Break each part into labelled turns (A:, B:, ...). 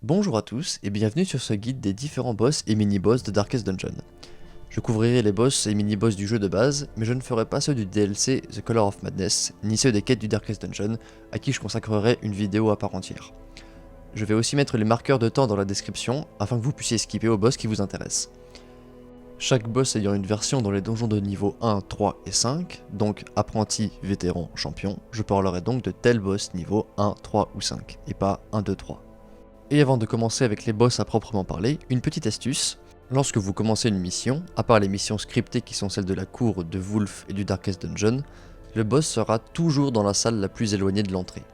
A: Bonjour à tous et bienvenue sur ce guide des différents boss et mini-boss de Darkest Dungeon. Je couvrirai les boss et mini-boss du jeu de base, mais je ne ferai pas ceux du DLC The Color of Madness, ni ceux des quêtes du Darkest Dungeon, à qui je consacrerai une vidéo à part entière. Je vais aussi mettre les marqueurs de temps dans la description, afin que vous puissiez skipper aux boss qui vous intéressent. Chaque boss ayant une version dans les donjons de niveau 1, 3 et 5, donc apprenti, vétéran, champion, je parlerai donc de tel boss niveau 1, 3 ou 5, et pas 1, 2, 3. Et avant de commencer avec les boss à proprement parler, une petite astuce. Lorsque vous commencez une mission, à part les missions scriptées qui sont celles de la cour de Wolf et du Darkest Dungeon, le boss sera toujours dans la salle la plus éloignée de l'entrée.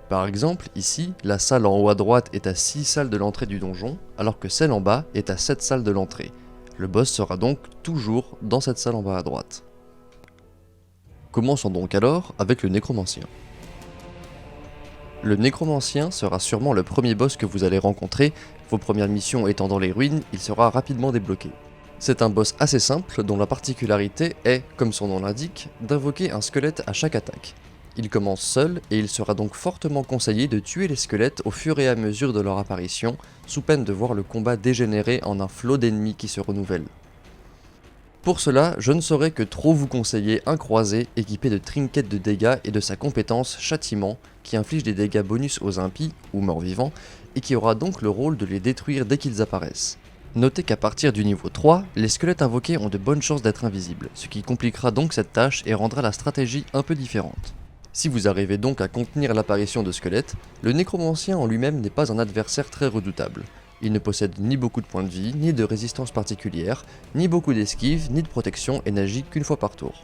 A: Par exemple, ici, la salle en haut à droite est à 6 salles de l'entrée du donjon, alors que celle en bas est à 7 salles de l'entrée. Le boss sera donc toujours dans cette salle en bas à droite. Commençons donc alors avec le nécromancien. Le nécromancien sera sûrement le premier boss que vous allez rencontrer, vos premières missions étant dans les ruines, il sera rapidement débloqué. C'est un boss assez simple dont la particularité est, comme son nom l'indique, d'invoquer un squelette à chaque attaque. Il commence seul et il sera donc fortement conseillé de tuer les squelettes au fur et à mesure de leur apparition, sous peine de voir le combat dégénérer en un flot d'ennemis qui se renouvellent. Pour cela, je ne saurais que trop vous conseiller un croisé équipé de trinkets de dégâts et de sa compétence Châtiment, qui inflige des dégâts bonus aux impies, ou morts-vivants, et qui aura donc le rôle de les détruire dès qu'ils apparaissent. Notez qu'à partir du niveau 3, les squelettes invoqués ont de bonnes chances d'être invisibles, ce qui compliquera donc cette tâche et rendra la stratégie un peu différente. Si vous arrivez donc à contenir l'apparition de squelettes, le nécromancien en lui-même n'est pas un adversaire très redoutable. Il ne possède ni beaucoup de points de vie, ni de résistance particulière, ni beaucoup d'esquive, ni de protection et n'agit qu'une fois par tour.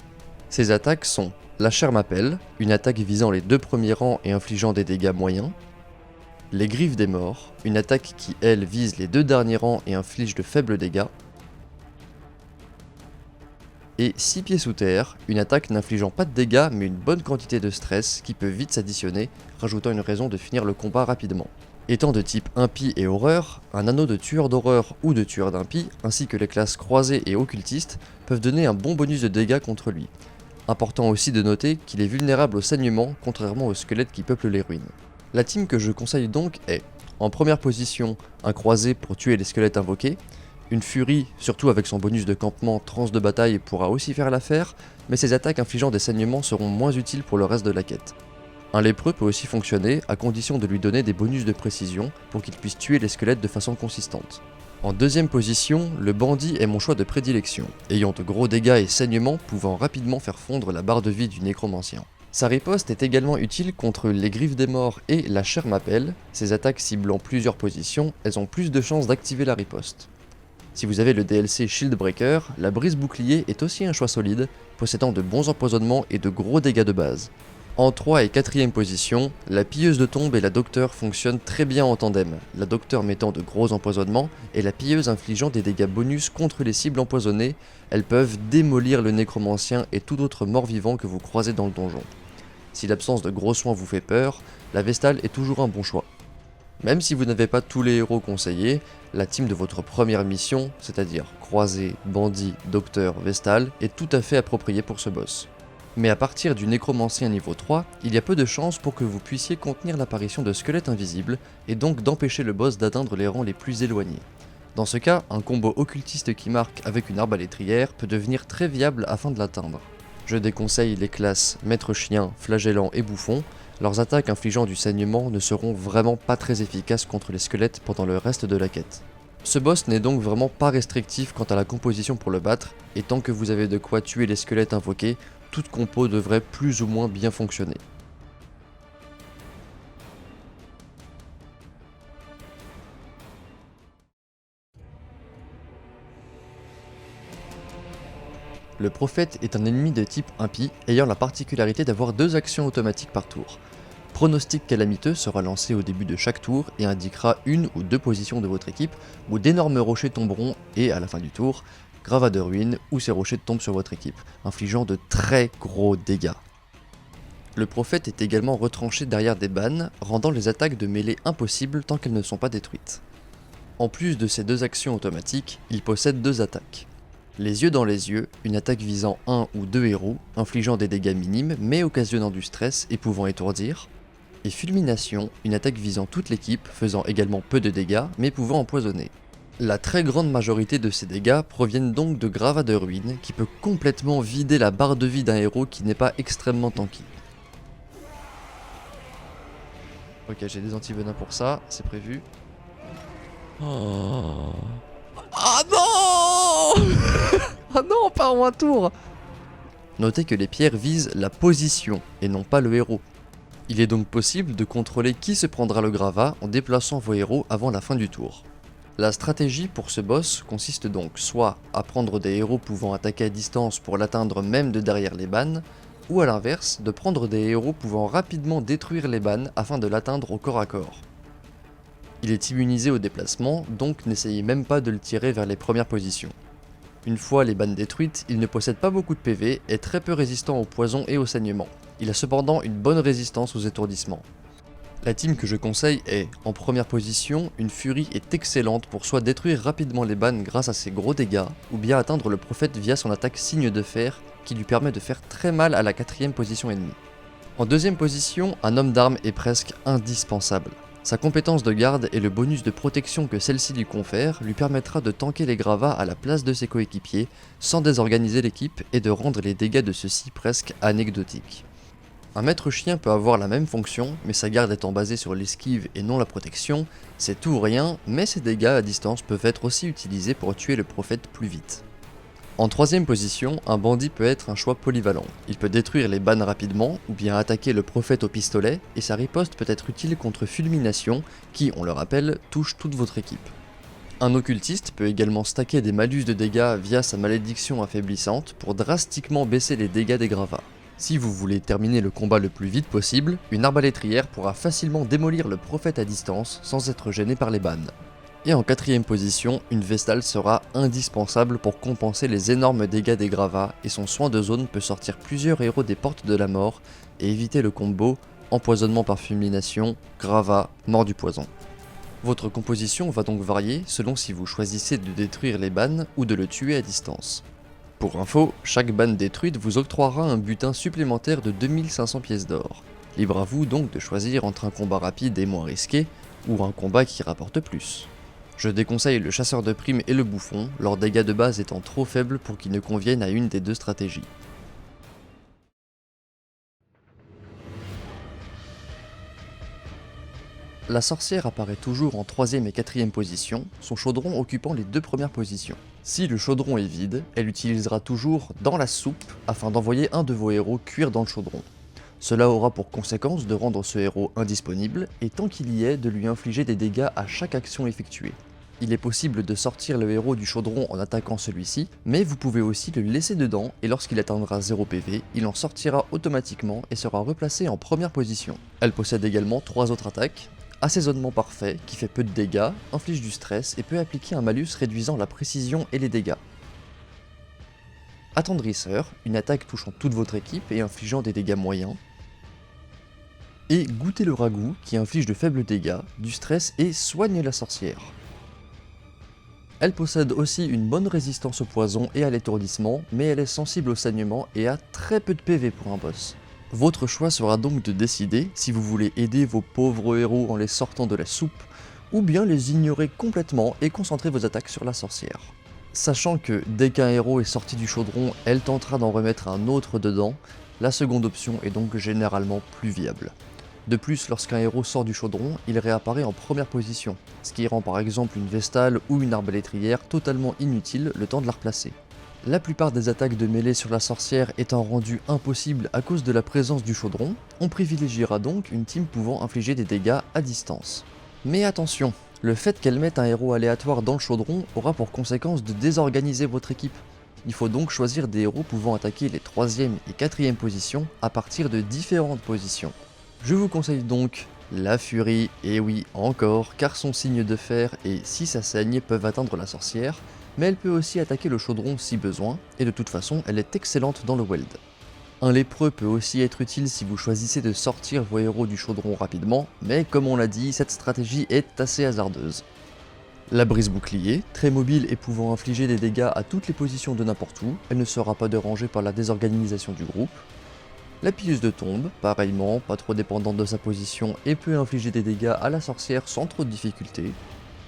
A: Ses attaques sont la chair m'appelle, une attaque visant les deux premiers rangs et infligeant des dégâts moyens, les griffes des morts, une attaque qui elle vise les deux derniers rangs et inflige de faibles dégâts, et 6 pieds sous terre, une attaque n'infligeant pas de dégâts mais une bonne quantité de stress qui peut vite s'additionner, rajoutant une raison de finir le combat rapidement. Étant de type impie et horreur, un anneau de tueur d'horreur ou de tueur d'impie, ainsi que les classes croisées et occultistes, peuvent donner un bon bonus de dégâts contre lui. Important aussi de noter qu'il est vulnérable au saignement, contrairement aux squelettes qui peuplent les ruines. La team que je conseille donc est, en première position, un croisé pour tuer les squelettes invoqués, une furie, surtout avec son bonus de campement transe de bataille, pourra aussi faire l'affaire, mais ses attaques infligeant des saignements seront moins utiles pour le reste de la quête. Un lépreux peut aussi fonctionner, à condition de lui donner des bonus de précision pour qu'il puisse tuer les squelettes de façon consistante. En deuxième position, le bandit est mon choix de prédilection, ayant de gros dégâts et saignements pouvant rapidement faire fondre la barre de vie du nécromancien. Sa riposte est également utile contre les griffes des morts et la chair m'appelle, ces attaques ciblant plusieurs positions, elles ont plus de chances d'activer la riposte. Si vous avez le DLC Shieldbreaker, la brise bouclier est aussi un choix solide, possédant de bons empoisonnements et de gros dégâts de base. En 3 et 4ème position, la pilleuse de tombe et la docteur fonctionnent très bien en tandem, la docteur mettant de gros empoisonnements et la pilleuse infligeant des dégâts bonus contre les cibles empoisonnées, elles peuvent démolir le nécromancien et tout autre mort-vivant que vous croisez dans le donjon. Si l'absence de gros soins vous fait peur, la Vestale est toujours un bon choix. Même si vous n'avez pas tous les héros conseillés, la team de votre première mission, c'est-à-dire croisé, bandit, docteur, Vestale, est tout à fait appropriée pour ce boss. Mais à partir du nécromancien niveau 3, il y a peu de chances pour que vous puissiez contenir l'apparition de squelettes invisibles, et donc d'empêcher le boss d'atteindre les rangs les plus éloignés. Dans ce cas, un combo occultiste qui marque avec une arbalétrière peut devenir très viable afin de l'atteindre. Je déconseille les classes Maître Chien, Flagellant et Bouffon, leurs attaques infligeant du saignement ne seront vraiment pas très efficaces contre les squelettes pendant le reste de la quête. Ce boss n'est donc vraiment pas restrictif quant à la composition pour le battre, et tant que vous avez de quoi tuer les squelettes invoqués, toute compo devrait plus ou moins bien fonctionner. Le prophète est un ennemi de type impie, ayant la particularité d'avoir 2 actions automatiques par tour. Pronostic calamiteux sera lancé au début de chaque tour et indiquera une ou deux positions de votre équipe où d'énormes rochers tomberont et, à la fin du tour, Gravat de ruine où ces rochers tombent sur votre équipe, infligeant de très gros dégâts. Le prophète est également retranché derrière des bannes, rendant les attaques de mêlée impossibles tant qu'elles ne sont pas détruites. En plus de ces 2 actions automatiques, il possède 2 attaques. Les yeux dans les yeux, une attaque visant un ou deux héros, infligeant des dégâts minimes mais occasionnant du stress et pouvant étourdir. et Fulmination, une attaque visant toute l'équipe, faisant également peu de dégâts, mais pouvant empoisonner. La très grande majorité de ces dégâts proviennent donc de Gravats de Ruine, qui peut complètement vider la barre de vie d'un héros qui n'est pas extrêmement tanky. Ok, j'ai des anti-venins pour ça, c'est prévu. Oh. Ah non. Ah non, pas en un tour. Notez que les pierres visent la position et non pas le héros. Il est donc possible de contrôler qui se prendra le gravat en déplaçant vos héros avant la fin du tour. La stratégie pour ce boss consiste donc soit à prendre des héros pouvant attaquer à distance pour l'atteindre même de derrière les bannes, ou à l'inverse, de prendre des héros pouvant rapidement détruire les bannes afin de l'atteindre au corps à corps. Il est immunisé au déplacement, donc n'essayez même pas de le tirer vers les premières positions. Une fois les bannes détruites, il ne possède pas beaucoup de PV, est très peu résistant au poison et au saignement. Il a cependant une bonne résistance aux étourdissements. La team que je conseille est, en première position, une furie est excellente pour soit détruire rapidement les bannes grâce à ses gros dégâts, ou bien atteindre le prophète via son attaque signe de fer, qui lui permet de faire très mal à la 4ème position ennemie. En deuxième position, un homme d'armes est presque indispensable. Sa compétence de garde et le bonus de protection que celle-ci lui confère lui permettra de tanker les gravats à la place de ses coéquipiers, sans désorganiser l'équipe et de rendre les dégâts de ceux-ci presque anecdotiques. Un maître chien peut avoir la même fonction, mais sa garde étant basée sur l'esquive et non la protection, c'est tout ou rien, mais ses dégâts à distance peuvent être aussi utilisés pour tuer le prophète plus vite. En troisième position, un bandit peut être un choix polyvalent. Il peut détruire les bannes rapidement, ou bien attaquer le prophète au pistolet, et sa riposte peut être utile contre Fulmination, qui, on le rappelle, touche toute votre équipe. Un occultiste peut également stacker des malus de dégâts via sa malédiction affaiblissante pour drastiquement baisser les dégâts des gravats. Si vous voulez terminer le combat le plus vite possible, une arbalétrière pourra facilement démolir le prophète à distance sans être gêné par les bannes. Et en quatrième position, une Vestale sera indispensable pour compenser les énormes dégâts des gravats et son soin de zone peut sortir plusieurs héros des portes de la mort et éviter le combo empoisonnement par fulmination, gravat, mort du poison. Votre composition va donc varier selon si vous choisissez de détruire les bannes ou de le tuer à distance. Pour info, chaque banne détruite vous octroiera un butin supplémentaire de 2500 pièces d'or. Libre à vous donc de choisir entre un combat rapide et moins risqué, ou un combat qui rapporte plus. Je déconseille le chasseur de primes et le bouffon, leurs dégâts de base étant trop faibles pour qu'ils ne conviennent à une des deux stratégies. La sorcière apparaît toujours en 3ème et 4ème position, son chaudron occupant les 2 premières positions. Si le chaudron est vide, elle utilisera toujours dans la soupe afin d'envoyer un de vos héros cuire dans le chaudron. Cela aura pour conséquence de rendre ce héros indisponible et tant qu'il y est de lui infliger des dégâts à chaque action effectuée. Il est possible de sortir le héros du chaudron en attaquant celui-ci, mais vous pouvez aussi le laisser dedans et lorsqu'il atteindra 0 PV, il en sortira automatiquement et sera replacé en première position. Elle possède également 3 autres attaques. Assaisonnement parfait, qui fait peu de dégâts, inflige du stress et peut appliquer un malus réduisant la précision et les dégâts. Attendrisseur, une attaque touchant toute votre équipe et infligeant des dégâts moyens. Et Goûter le ragoût, qui inflige de faibles dégâts, du stress et soigne la sorcière. Elle possède aussi une bonne résistance au poison et à l'étourdissement, mais elle est sensible au saignement et a très peu de PV pour un boss. Votre choix sera donc de décider si vous voulez aider vos pauvres héros en les sortant de la soupe, ou bien les ignorer complètement et concentrer vos attaques sur la sorcière. Sachant que dès qu'un héros est sorti du chaudron, elle tentera d'en remettre un autre dedans, la seconde option est donc généralement plus viable. De plus, lorsqu'un héros sort du chaudron, il réapparaît en première position, ce qui rend par exemple une Vestale ou une arbalétrière totalement inutile le temps de la replacer. La plupart des attaques de mêlée sur la sorcière étant rendues impossibles à cause de la présence du chaudron, on privilégiera donc une team pouvant infliger des dégâts à distance. Mais attention, le fait qu'elle mette un héros aléatoire dans le chaudron aura pour conséquence de désorganiser votre équipe. Il faut donc choisir des héros pouvant attaquer les 3ème et 4ème positions à partir de différentes positions. Je vous conseille donc la furie, et oui encore, car son signe de fer et si ça saigne peuvent atteindre la sorcière, mais elle peut aussi attaquer le chaudron si besoin, et de toute façon elle est excellente dans le weld. Un lépreux peut aussi être utile si vous choisissez de sortir vos héros du chaudron rapidement, mais comme on l'a dit, cette stratégie est assez hasardeuse. La brise bouclier, très mobile et pouvant infliger des dégâts à toutes les positions de n'importe où, elle ne sera pas dérangée par la désorganisation du groupe. La pilleuse de tombe, pareillement, pas trop dépendante de sa position et peut infliger des dégâts à la sorcière sans trop de difficulté.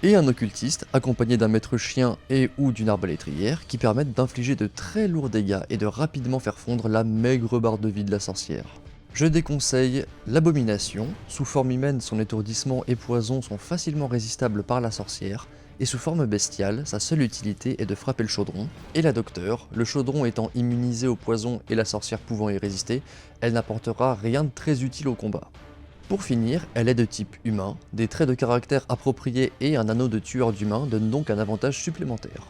A: Et un occultiste, accompagné d'un maître chien et ou d'une arbalétrière, qui permettent d'infliger de très lourds dégâts et de rapidement faire fondre la maigre barre de vie de la sorcière. Je déconseille l'abomination, sous forme humaine son étourdissement et poison sont facilement résistables par la sorcière, et sous forme bestiale, sa seule utilité est de frapper le chaudron, et la docteure, le chaudron étant immunisé au poison et la sorcière pouvant y résister, elle n'apportera rien de très utile au combat. Pour finir, elle est de type humain, des traits de caractère appropriés et un anneau de tueur d'humains donnent donc un avantage supplémentaire.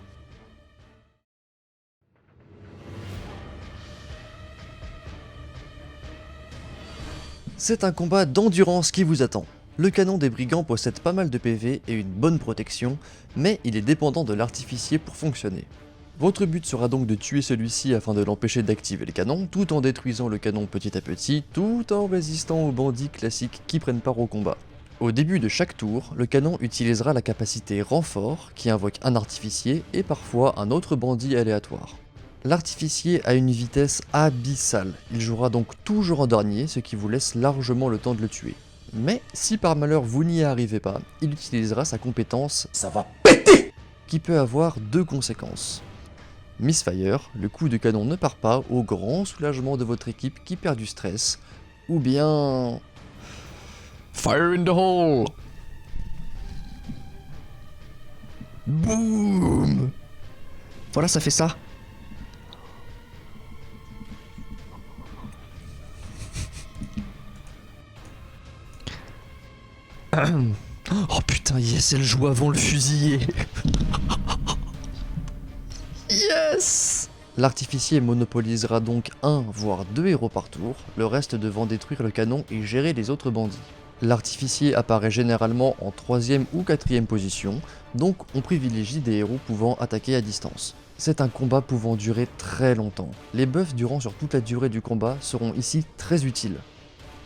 A: C'est un combat d'endurance qui vous attend. Le canon des brigands possède pas mal de PV et une bonne protection, mais il est dépendant de l'artificier pour fonctionner. Votre but sera donc de tuer celui-ci afin de l'empêcher d'activer le canon, tout en détruisant le canon petit à petit, tout en résistant aux bandits classiques qui prennent part au combat. Au début de chaque tour, le canon utilisera la capacité renfort, qui invoque un artificier et parfois un autre bandit aléatoire. L'artificier a une vitesse abyssale, il jouera donc toujours en dernier, ce qui vous laisse largement le temps de le tuer. Mais si par malheur vous n'y arrivez pas, il utilisera sa compétence « Ça va péter !» qui peut avoir deux conséquences. Misfire, le coup de canon ne part pas au grand soulagement de votre équipe qui perd du stress, ou bien... Fire in the hole! Boum! Voilà, ça fait ça. Oh putain, yes, elle joue avant le fusilier. Yes! L'artificier monopolisera donc 1 voire 2 héros par tour, le reste devant détruire le canon et gérer les autres bandits. L'artificier apparaît généralement en 3ème ou 4ème position, donc on privilégie des héros pouvant attaquer à distance. C'est un combat pouvant durer très longtemps. Les buffs durant sur toute la durée du combat seront ici très utiles.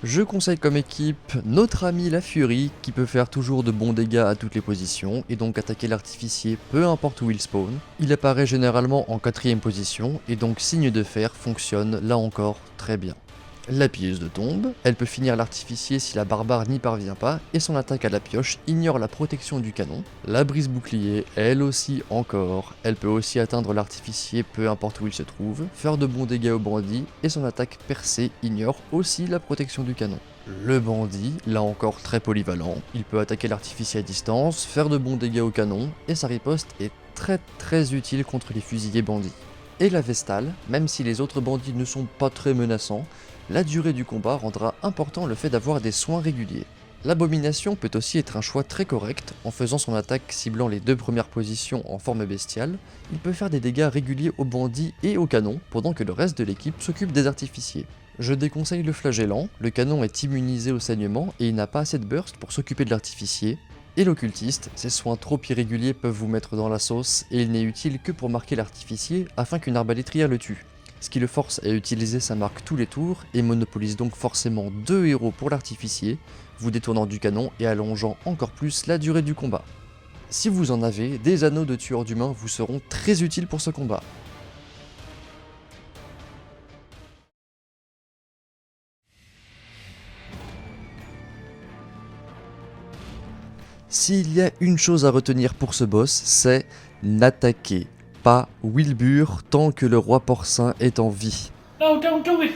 A: Je conseille comme équipe notre ami la Furie qui peut faire toujours de bons dégâts à toutes les positions et donc attaquer l'artificier peu importe où il spawn. Il apparaît généralement en 4ème position et donc signe de fer fonctionne là encore très bien. La pilleuse de tombe, elle peut finir l'artificier si la barbare n'y parvient pas et son attaque à la pioche ignore la protection du canon. La brise bouclier, elle aussi encore, elle peut aussi atteindre l'artificier peu importe où il se trouve, faire de bons dégâts au bandit et son attaque percée ignore aussi la protection du canon. Le bandit, là encore très polyvalent, il peut attaquer l'artificier à distance, faire de bons dégâts au canon et sa riposte est très utile contre les fusiliers bandits. Et la Vestale, même si les autres bandits ne sont pas très menaçants, la durée du combat rendra important le fait d'avoir des soins réguliers. L'abomination peut aussi être un choix très correct, en faisant son attaque ciblant les 2 premières positions en forme bestiale, il peut faire des dégâts réguliers aux bandits et aux canons, pendant que le reste de l'équipe s'occupe des artificiers. Je déconseille le flagellant, le canon est immunisé au saignement et il n'a pas assez de burst pour s'occuper de l'artificier, et l'occultiste, ses soins trop irréguliers peuvent vous mettre dans la sauce, et il n'est utile que pour marquer l'artificier afin qu'une arbalétrière le tue. Ce qui le force à utiliser sa marque tous les tours et monopolise donc forcément 2 héros pour l'artificier, vous détournant du canon et allongeant encore plus la durée du combat. Si vous en avez, des anneaux de tueur d'humains vous seront très utiles pour ce combat. S'il y a une chose à retenir pour ce boss, c'est n'attaquez pas Wilbur tant que le roi porcin est en vie.
B: No, don't do it.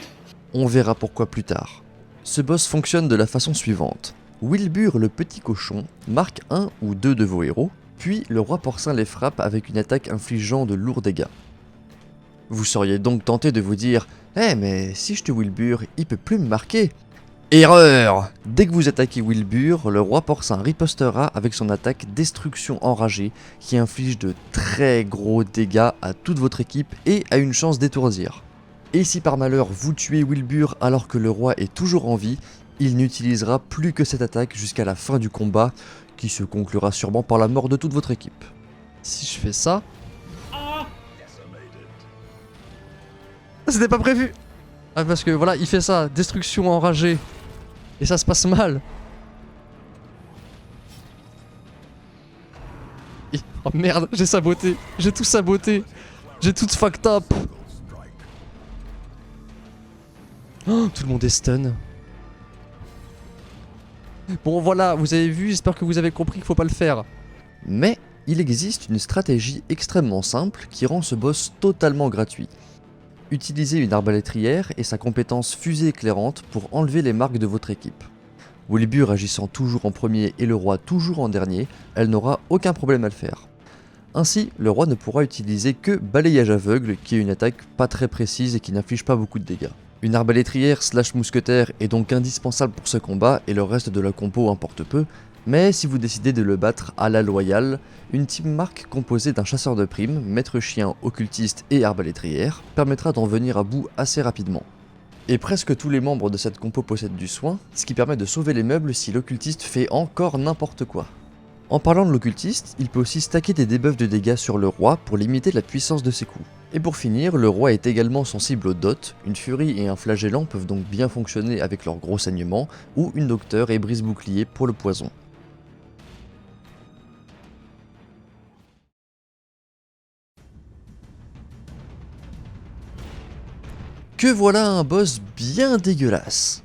A: On verra pourquoi plus tard. Ce boss fonctionne de la façon suivante. Wilbur le petit cochon marque 1 ou 2 de vos héros, puis le roi porcin les frappe avec une attaque infligeant de lourds dégâts. Vous seriez donc tenté de vous dire « Eh mais si je tue Wilbur, il peut plus me marquer !» Erreur! Dès que vous attaquez Wilbur, le roi porcin ripostera avec son attaque Destruction enragée qui inflige de très gros dégâts à toute votre équipe et a une chance d'étourdir. Et si par malheur vous tuez Wilbur alors que le roi est toujours en vie, il n'utilisera plus que cette attaque jusqu'à la fin du combat qui se conclura sûrement par la mort de toute votre équipe. Si je fais ça... C'était pas prévu! Ah parce que voilà, il fait ça, Destruction enragée. Et ça se passe mal. Oh merde, j'ai saboté. J'ai tout saboté. J'ai tout fucked up. Oh, tout le monde est stun. Bon voilà, vous avez vu, j'espère que vous avez compris qu'il faut pas le faire. Mais il existe une stratégie extrêmement simple qui rend ce boss totalement gratuit. Utilisez une arbalétrière et sa compétence fusée éclairante pour enlever les marques de votre équipe. Wilbur agissant toujours en premier et le roi toujours en dernier, elle n'aura aucun problème à le faire. Ainsi, le roi ne pourra utiliser que balayage aveugle, qui est une attaque pas très précise et qui n'inflige pas beaucoup de dégâts. Une arbalétrière slash mousquetaire est donc indispensable pour ce combat et le reste de la compo importe peu, mais si vous décidez de le battre à la loyale, une team marque composée d'un chasseur de primes, maître chien, occultiste et arbalétrière permettra d'en venir à bout assez rapidement. Et presque tous les membres de cette compo possèdent du soin, ce qui permet de sauver les meubles si l'occultiste fait encore n'importe quoi. En parlant de l'occultiste, il peut aussi stacker des debuffs de dégâts sur le roi pour limiter la puissance de ses coups. Et pour finir, le roi est également sensible aux dots, une furie et un flagellant peuvent donc bien fonctionner avec leur gros saignement, ou une docteur et brise-bouclier pour le poison. Que voilà un boss bien dégueulasse.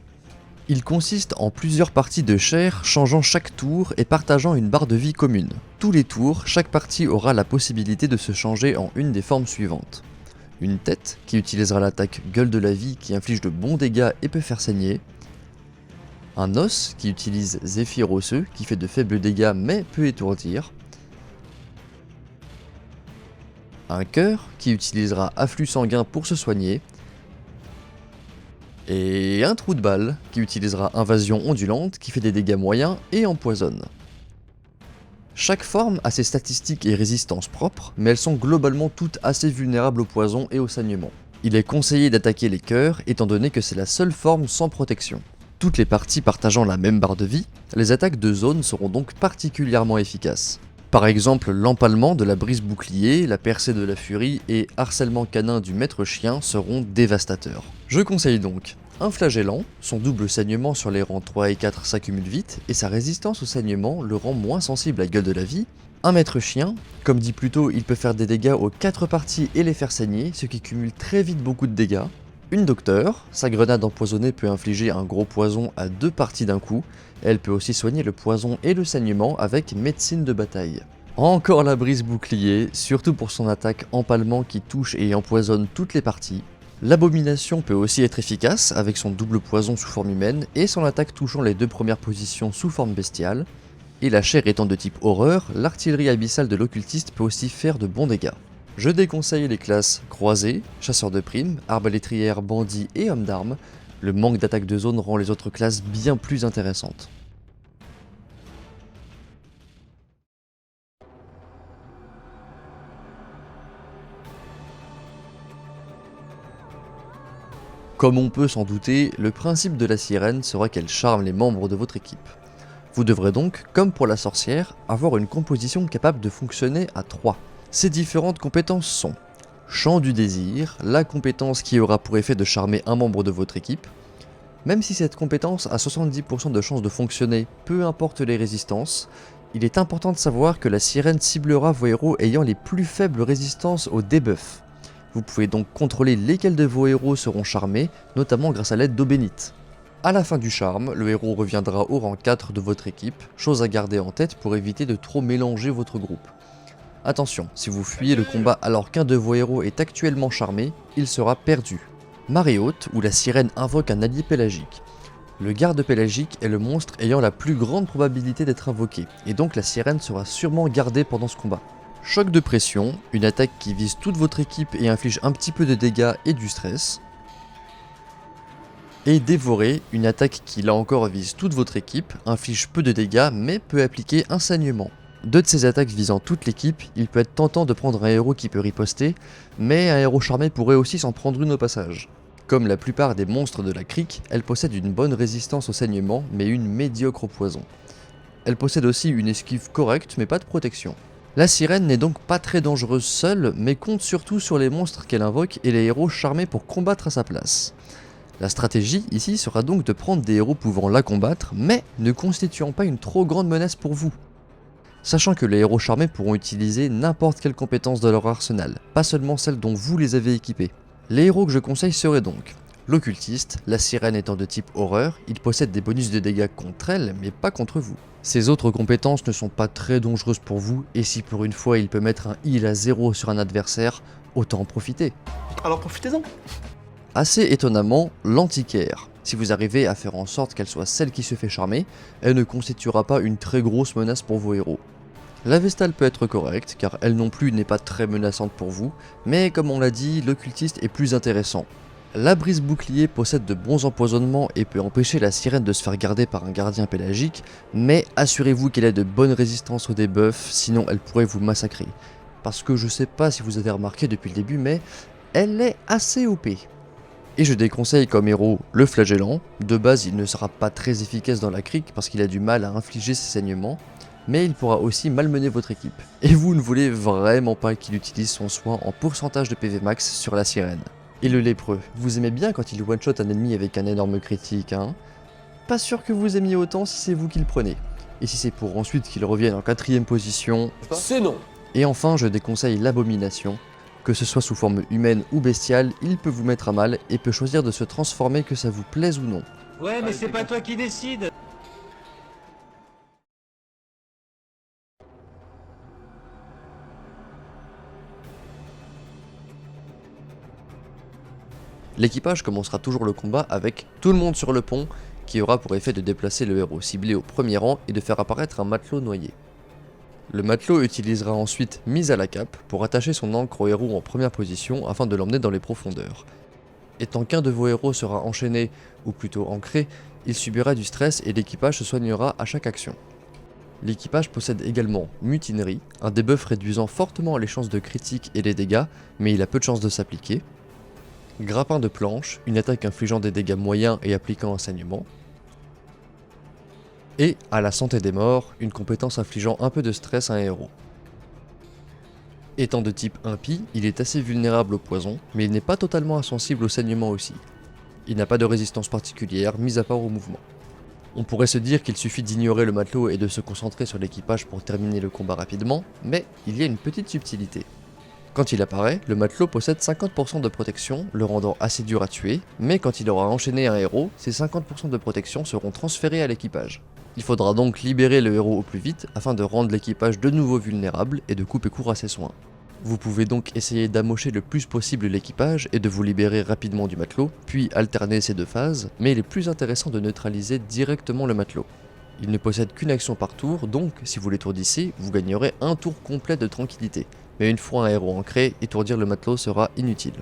A: Il consiste en plusieurs parties de chair changeant chaque tour et partageant une barre de vie commune. Tous les tours, chaque partie aura la possibilité de se changer en une des formes suivantes. Une tête, qui utilisera l'attaque gueule de la vie qui inflige de bons dégâts et peut faire saigner. Un os, qui utilise zéphyr osseux, qui fait de faibles dégâts mais peut étourdir. Un cœur, qui utilisera afflux sanguin pour se soigner. Et un trou de balle, qui utilisera invasion ondulante, qui fait des dégâts moyens et empoisonne. Chaque forme a ses statistiques et résistances propres, mais elles sont globalement toutes assez vulnérables au poison et au saignement. Il est conseillé d'attaquer les cœurs, étant donné que c'est la seule forme sans protection. Toutes les parties partageant la même barre de vie, les attaques de zone seront donc particulièrement efficaces. Par exemple, l'empalement de la brise bouclier, la percée de la furie et harcèlement canin du maître chien seront dévastateurs. Je conseille donc un flagellant, son double saignement sur les rangs 3 et 4 s'accumule vite et sa résistance au saignement le rend moins sensible à gueule de la vie. Un maître chien, comme dit plus tôt, il peut faire des dégâts aux 4 parties et les faire saigner, ce qui cumule très vite beaucoup de dégâts. Une docteur, sa grenade empoisonnée peut infliger un gros poison à 2 parties d'un coup, elle peut aussi soigner le poison et le saignement avec médecine de bataille. Encore la brise bouclier, surtout pour son attaque empalement qui touche et empoisonne toutes les parties. L'abomination peut aussi être efficace avec son double poison sous forme humaine et son attaque touchant les 2 premières positions sous forme bestiale. Et la chair étant de type horreur, l'artillerie abyssale de l'occultiste peut aussi faire de bons dégâts. Je déconseille les classes croisées, chasseur de primes, arbalétrière, bandit et homme d'armes. Le manque d'attaque de zone rend les autres classes bien plus intéressantes. Comme on peut s'en douter, le principe de la sirène sera qu'elle charme les membres de votre équipe. Vous devrez donc, comme pour la sorcière, avoir une composition capable de fonctionner à 3. Ces différentes compétences sont Chant du désir, la compétence qui aura pour effet de charmer un membre de votre équipe. Même si cette compétence a 70% de chances de fonctionner, peu importe les résistances, il est important de savoir que la sirène ciblera vos héros ayant les plus faibles résistances aux debuffs. Vous pouvez donc contrôler lesquels de vos héros seront charmés, notamment grâce à l'aide d'eau bénite. A la fin du charme, le héros reviendra au rang 4 de votre équipe, chose à garder en tête pour éviter de trop mélanger votre groupe. Attention, si vous fuyez le combat alors qu'un de vos héros est actuellement charmé, il sera perdu. Marée haute, où la sirène invoque un allié pélagique. Le garde pélagique est le monstre ayant la plus grande probabilité d'être invoqué, et donc la sirène sera sûrement gardée pendant ce combat. Choc de pression, une attaque qui vise toute votre équipe et inflige un petit peu de dégâts et du stress. Et dévorer, une attaque qui là encore vise toute votre équipe, inflige peu de dégâts mais peut appliquer un saignement. Deux de ces attaques visant toute l'équipe, il peut être tentant de prendre un héros qui peut riposter, mais un héros charmé pourrait aussi s'en prendre une au passage. Comme la plupart des monstres de la crique, elle possède une bonne résistance au saignement mais une médiocre au poison. Elle possède aussi une esquive correcte mais pas de protection. La sirène n'est donc pas très dangereuse seule, mais compte surtout sur les monstres qu'elle invoque et les héros charmés pour combattre à sa place. La stratégie ici sera donc de prendre des héros pouvant la combattre, mais ne constituant pas une trop grande menace pour vous. Sachant que les héros charmés pourront utiliser n'importe quelle compétence de leur arsenal, pas seulement celles dont vous les avez équipés. Les héros que je conseille seraient donc L'occultiste, la sirène étant de type horreur, il possède des bonus de dégâts contre elle, mais pas contre vous. Ses autres compétences ne sont pas très dangereuses pour vous, et si pour une fois il peut mettre un heal à 0 sur un adversaire, autant en profiter.
B: Alors profitez-en.
A: Assez étonnamment, l'antiquaire. Si vous arrivez à faire en sorte qu'elle soit celle qui se fait charmer, elle ne constituera pas une très grosse menace pour vos héros. La Vestale peut être correcte, car elle non plus n'est pas très menaçante pour vous, mais comme on l'a dit, l'occultiste est plus intéressant. La brise bouclier possède de bons empoisonnements et peut empêcher la sirène de se faire garder par un gardien pélagique, mais assurez-vous qu'elle ait de bonnes résistances aux debuffs, sinon elle pourrait vous massacrer. Parce que je sais pas si vous avez remarqué depuis le début, mais elle est assez OP. Et je déconseille comme héros le flagellant. De base, il ne sera pas très efficace dans la crique parce qu'il a du mal à infliger ses saignements, mais il pourra aussi malmener votre équipe. Et vous ne voulez vraiment pas qu'il utilise son soin en pourcentage de PV max sur la sirène. Et le lépreux, vous aimez bien quand il one-shot un ennemi avec un énorme critique, hein? Pas sûr que vous aimiez autant si c'est vous qui le prenez. Et si c'est pour ensuite qu'il revienne en 4ème position...
B: C'est non.
A: Et enfin, je déconseille l'abomination. Que ce soit sous forme humaine ou bestiale, il peut vous mettre à mal et peut choisir de se transformer que ça vous plaise ou non.
C: Ouais, mais c'est pas toi qui décide.
A: L'équipage commencera toujours le combat avec tout le monde sur le pont, qui aura pour effet de déplacer le héros ciblé au premier rang et de faire apparaître un matelot noyé. Le matelot utilisera ensuite mise à la cape pour attacher son ancre au héros en première position afin de l'emmener dans les profondeurs. Et tant qu'un de vos héros sera enchaîné, ou plutôt ancré, il subira du stress et l'équipage se soignera à chaque action. L'équipage possède également mutinerie, un debuff réduisant fortement les chances de critique et les dégâts, mais il a peu de chances de s'appliquer. Grappin de planche, une attaque infligeant des dégâts moyens et appliquant un saignement. Et à la santé des morts, une compétence infligeant un peu de stress à un héros. Étant de type impie, il est assez vulnérable au poison, mais il n'est pas totalement insensible au saignement aussi. Il n'a pas de résistance particulière, mis à part au mouvement. On pourrait se dire qu'il suffit d'ignorer le matelot et de se concentrer sur l'équipage pour terminer le combat rapidement, mais il y a une petite subtilité. Quand il apparaît, le matelot possède 50% de protection, le rendant assez dur à tuer, mais quand il aura enchaîné un héros, ces 50% de protection seront transférés à l'équipage. Il faudra donc libérer le héros au plus vite afin de rendre l'équipage de nouveau vulnérable et de couper court à ses soins. Vous pouvez donc essayer d'amocher le plus possible l'équipage et de vous libérer rapidement du matelot, puis alterner ces deux phases, mais il est plus intéressant de neutraliser directement le matelot. Il ne possède qu'une action par tour, donc si vous l'étourdissez, vous gagnerez un tour complet de tranquillité, mais une fois un héros ancré, étourdir le matelot sera inutile.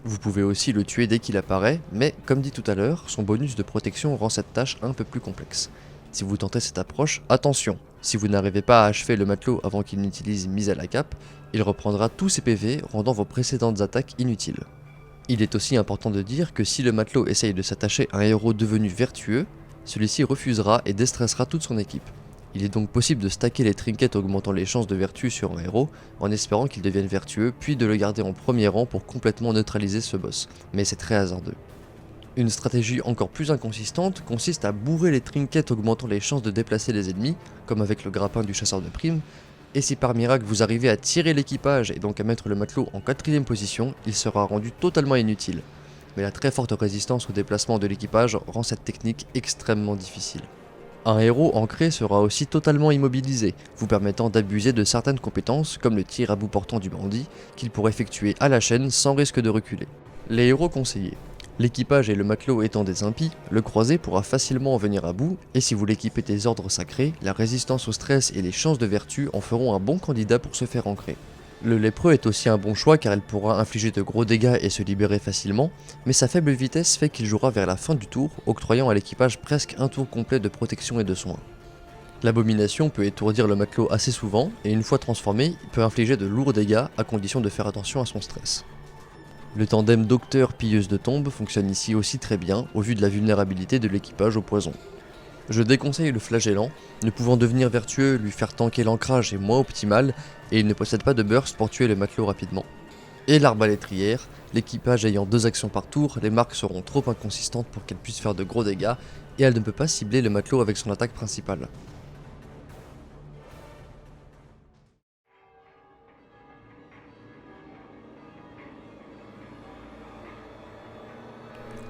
A: Vous pouvez aussi le tuer dès qu'il apparaît, mais comme dit tout à l'heure, son bonus de protection rend cette tâche un peu plus complexe. Si vous tentez cette approche, attention, si vous n'arrivez pas à achever le matelot avant qu'il n'utilise mise à la cape, il reprendra tous ses PV, rendant vos précédentes attaques inutiles. Il est aussi important de dire que si le matelot essaye de s'attacher à un héros devenu vertueux, celui-ci refusera et déstressera toute son équipe. Il est donc possible de stacker les trinkets augmentant les chances de vertu sur un héros, en espérant qu'il devienne vertueux, puis de le garder en premier rang pour complètement neutraliser ce boss, mais c'est très hasardeux. Une stratégie encore plus inconsistante consiste à bourrer les trinkets augmentant les chances de déplacer les ennemis, comme avec le grappin du chasseur de primes, et si par miracle vous arrivez à tirer l'équipage et donc à mettre le matelot en 4ème position, il sera rendu totalement inutile. Mais la très forte résistance au déplacement de l'équipage rend cette technique extrêmement difficile. Un héros ancré sera aussi totalement immobilisé, vous permettant d'abuser de certaines compétences comme le tir à bout portant du bandit, qu'il pourrait effectuer à la chaîne sans risque de reculer. Les héros conseillés. L'équipage et le matelot étant des impies, le croisé pourra facilement en venir à bout, et si vous l'équipez des ordres sacrés, la résistance au stress et les chances de vertu en feront un bon candidat pour se faire ancrer. Le lépreux est aussi un bon choix car elle pourra infliger de gros dégâts et se libérer facilement, mais sa faible vitesse fait qu'il jouera vers la fin du tour, octroyant à l'équipage presque un tour complet de protection et de soins. L'abomination peut étourdir le matelot assez souvent, et une fois transformé, il peut infliger de lourds dégâts à condition de faire attention à son stress. Le tandem docteur-pilleuse de tombe fonctionne ici aussi très bien au vu de la vulnérabilité de l'équipage au poison. Je déconseille le flagellant, ne pouvant devenir vertueux, lui faire tanker l'ancrage est moins optimal et il ne possède pas de burst pour tuer les matelots rapidement. Et l'arbalétrière, l'équipage ayant 2 actions par tour, les marques seront trop inconsistantes pour qu'elle puisse faire de gros dégâts et elle ne peut pas cibler le matelot avec son attaque principale.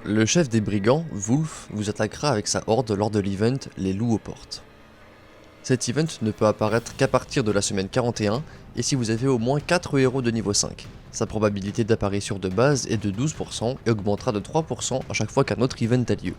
A: Le chef des brigands, Wulf, vous attaquera avec sa horde lors de l'event Les Loups aux Portes. Cet event ne peut apparaître qu'à partir de la semaine 41 et si vous avez au moins 4 héros de niveau 5. Sa probabilité d'apparition de base est de 12% et augmentera de 3% à chaque fois qu'un autre event a lieu.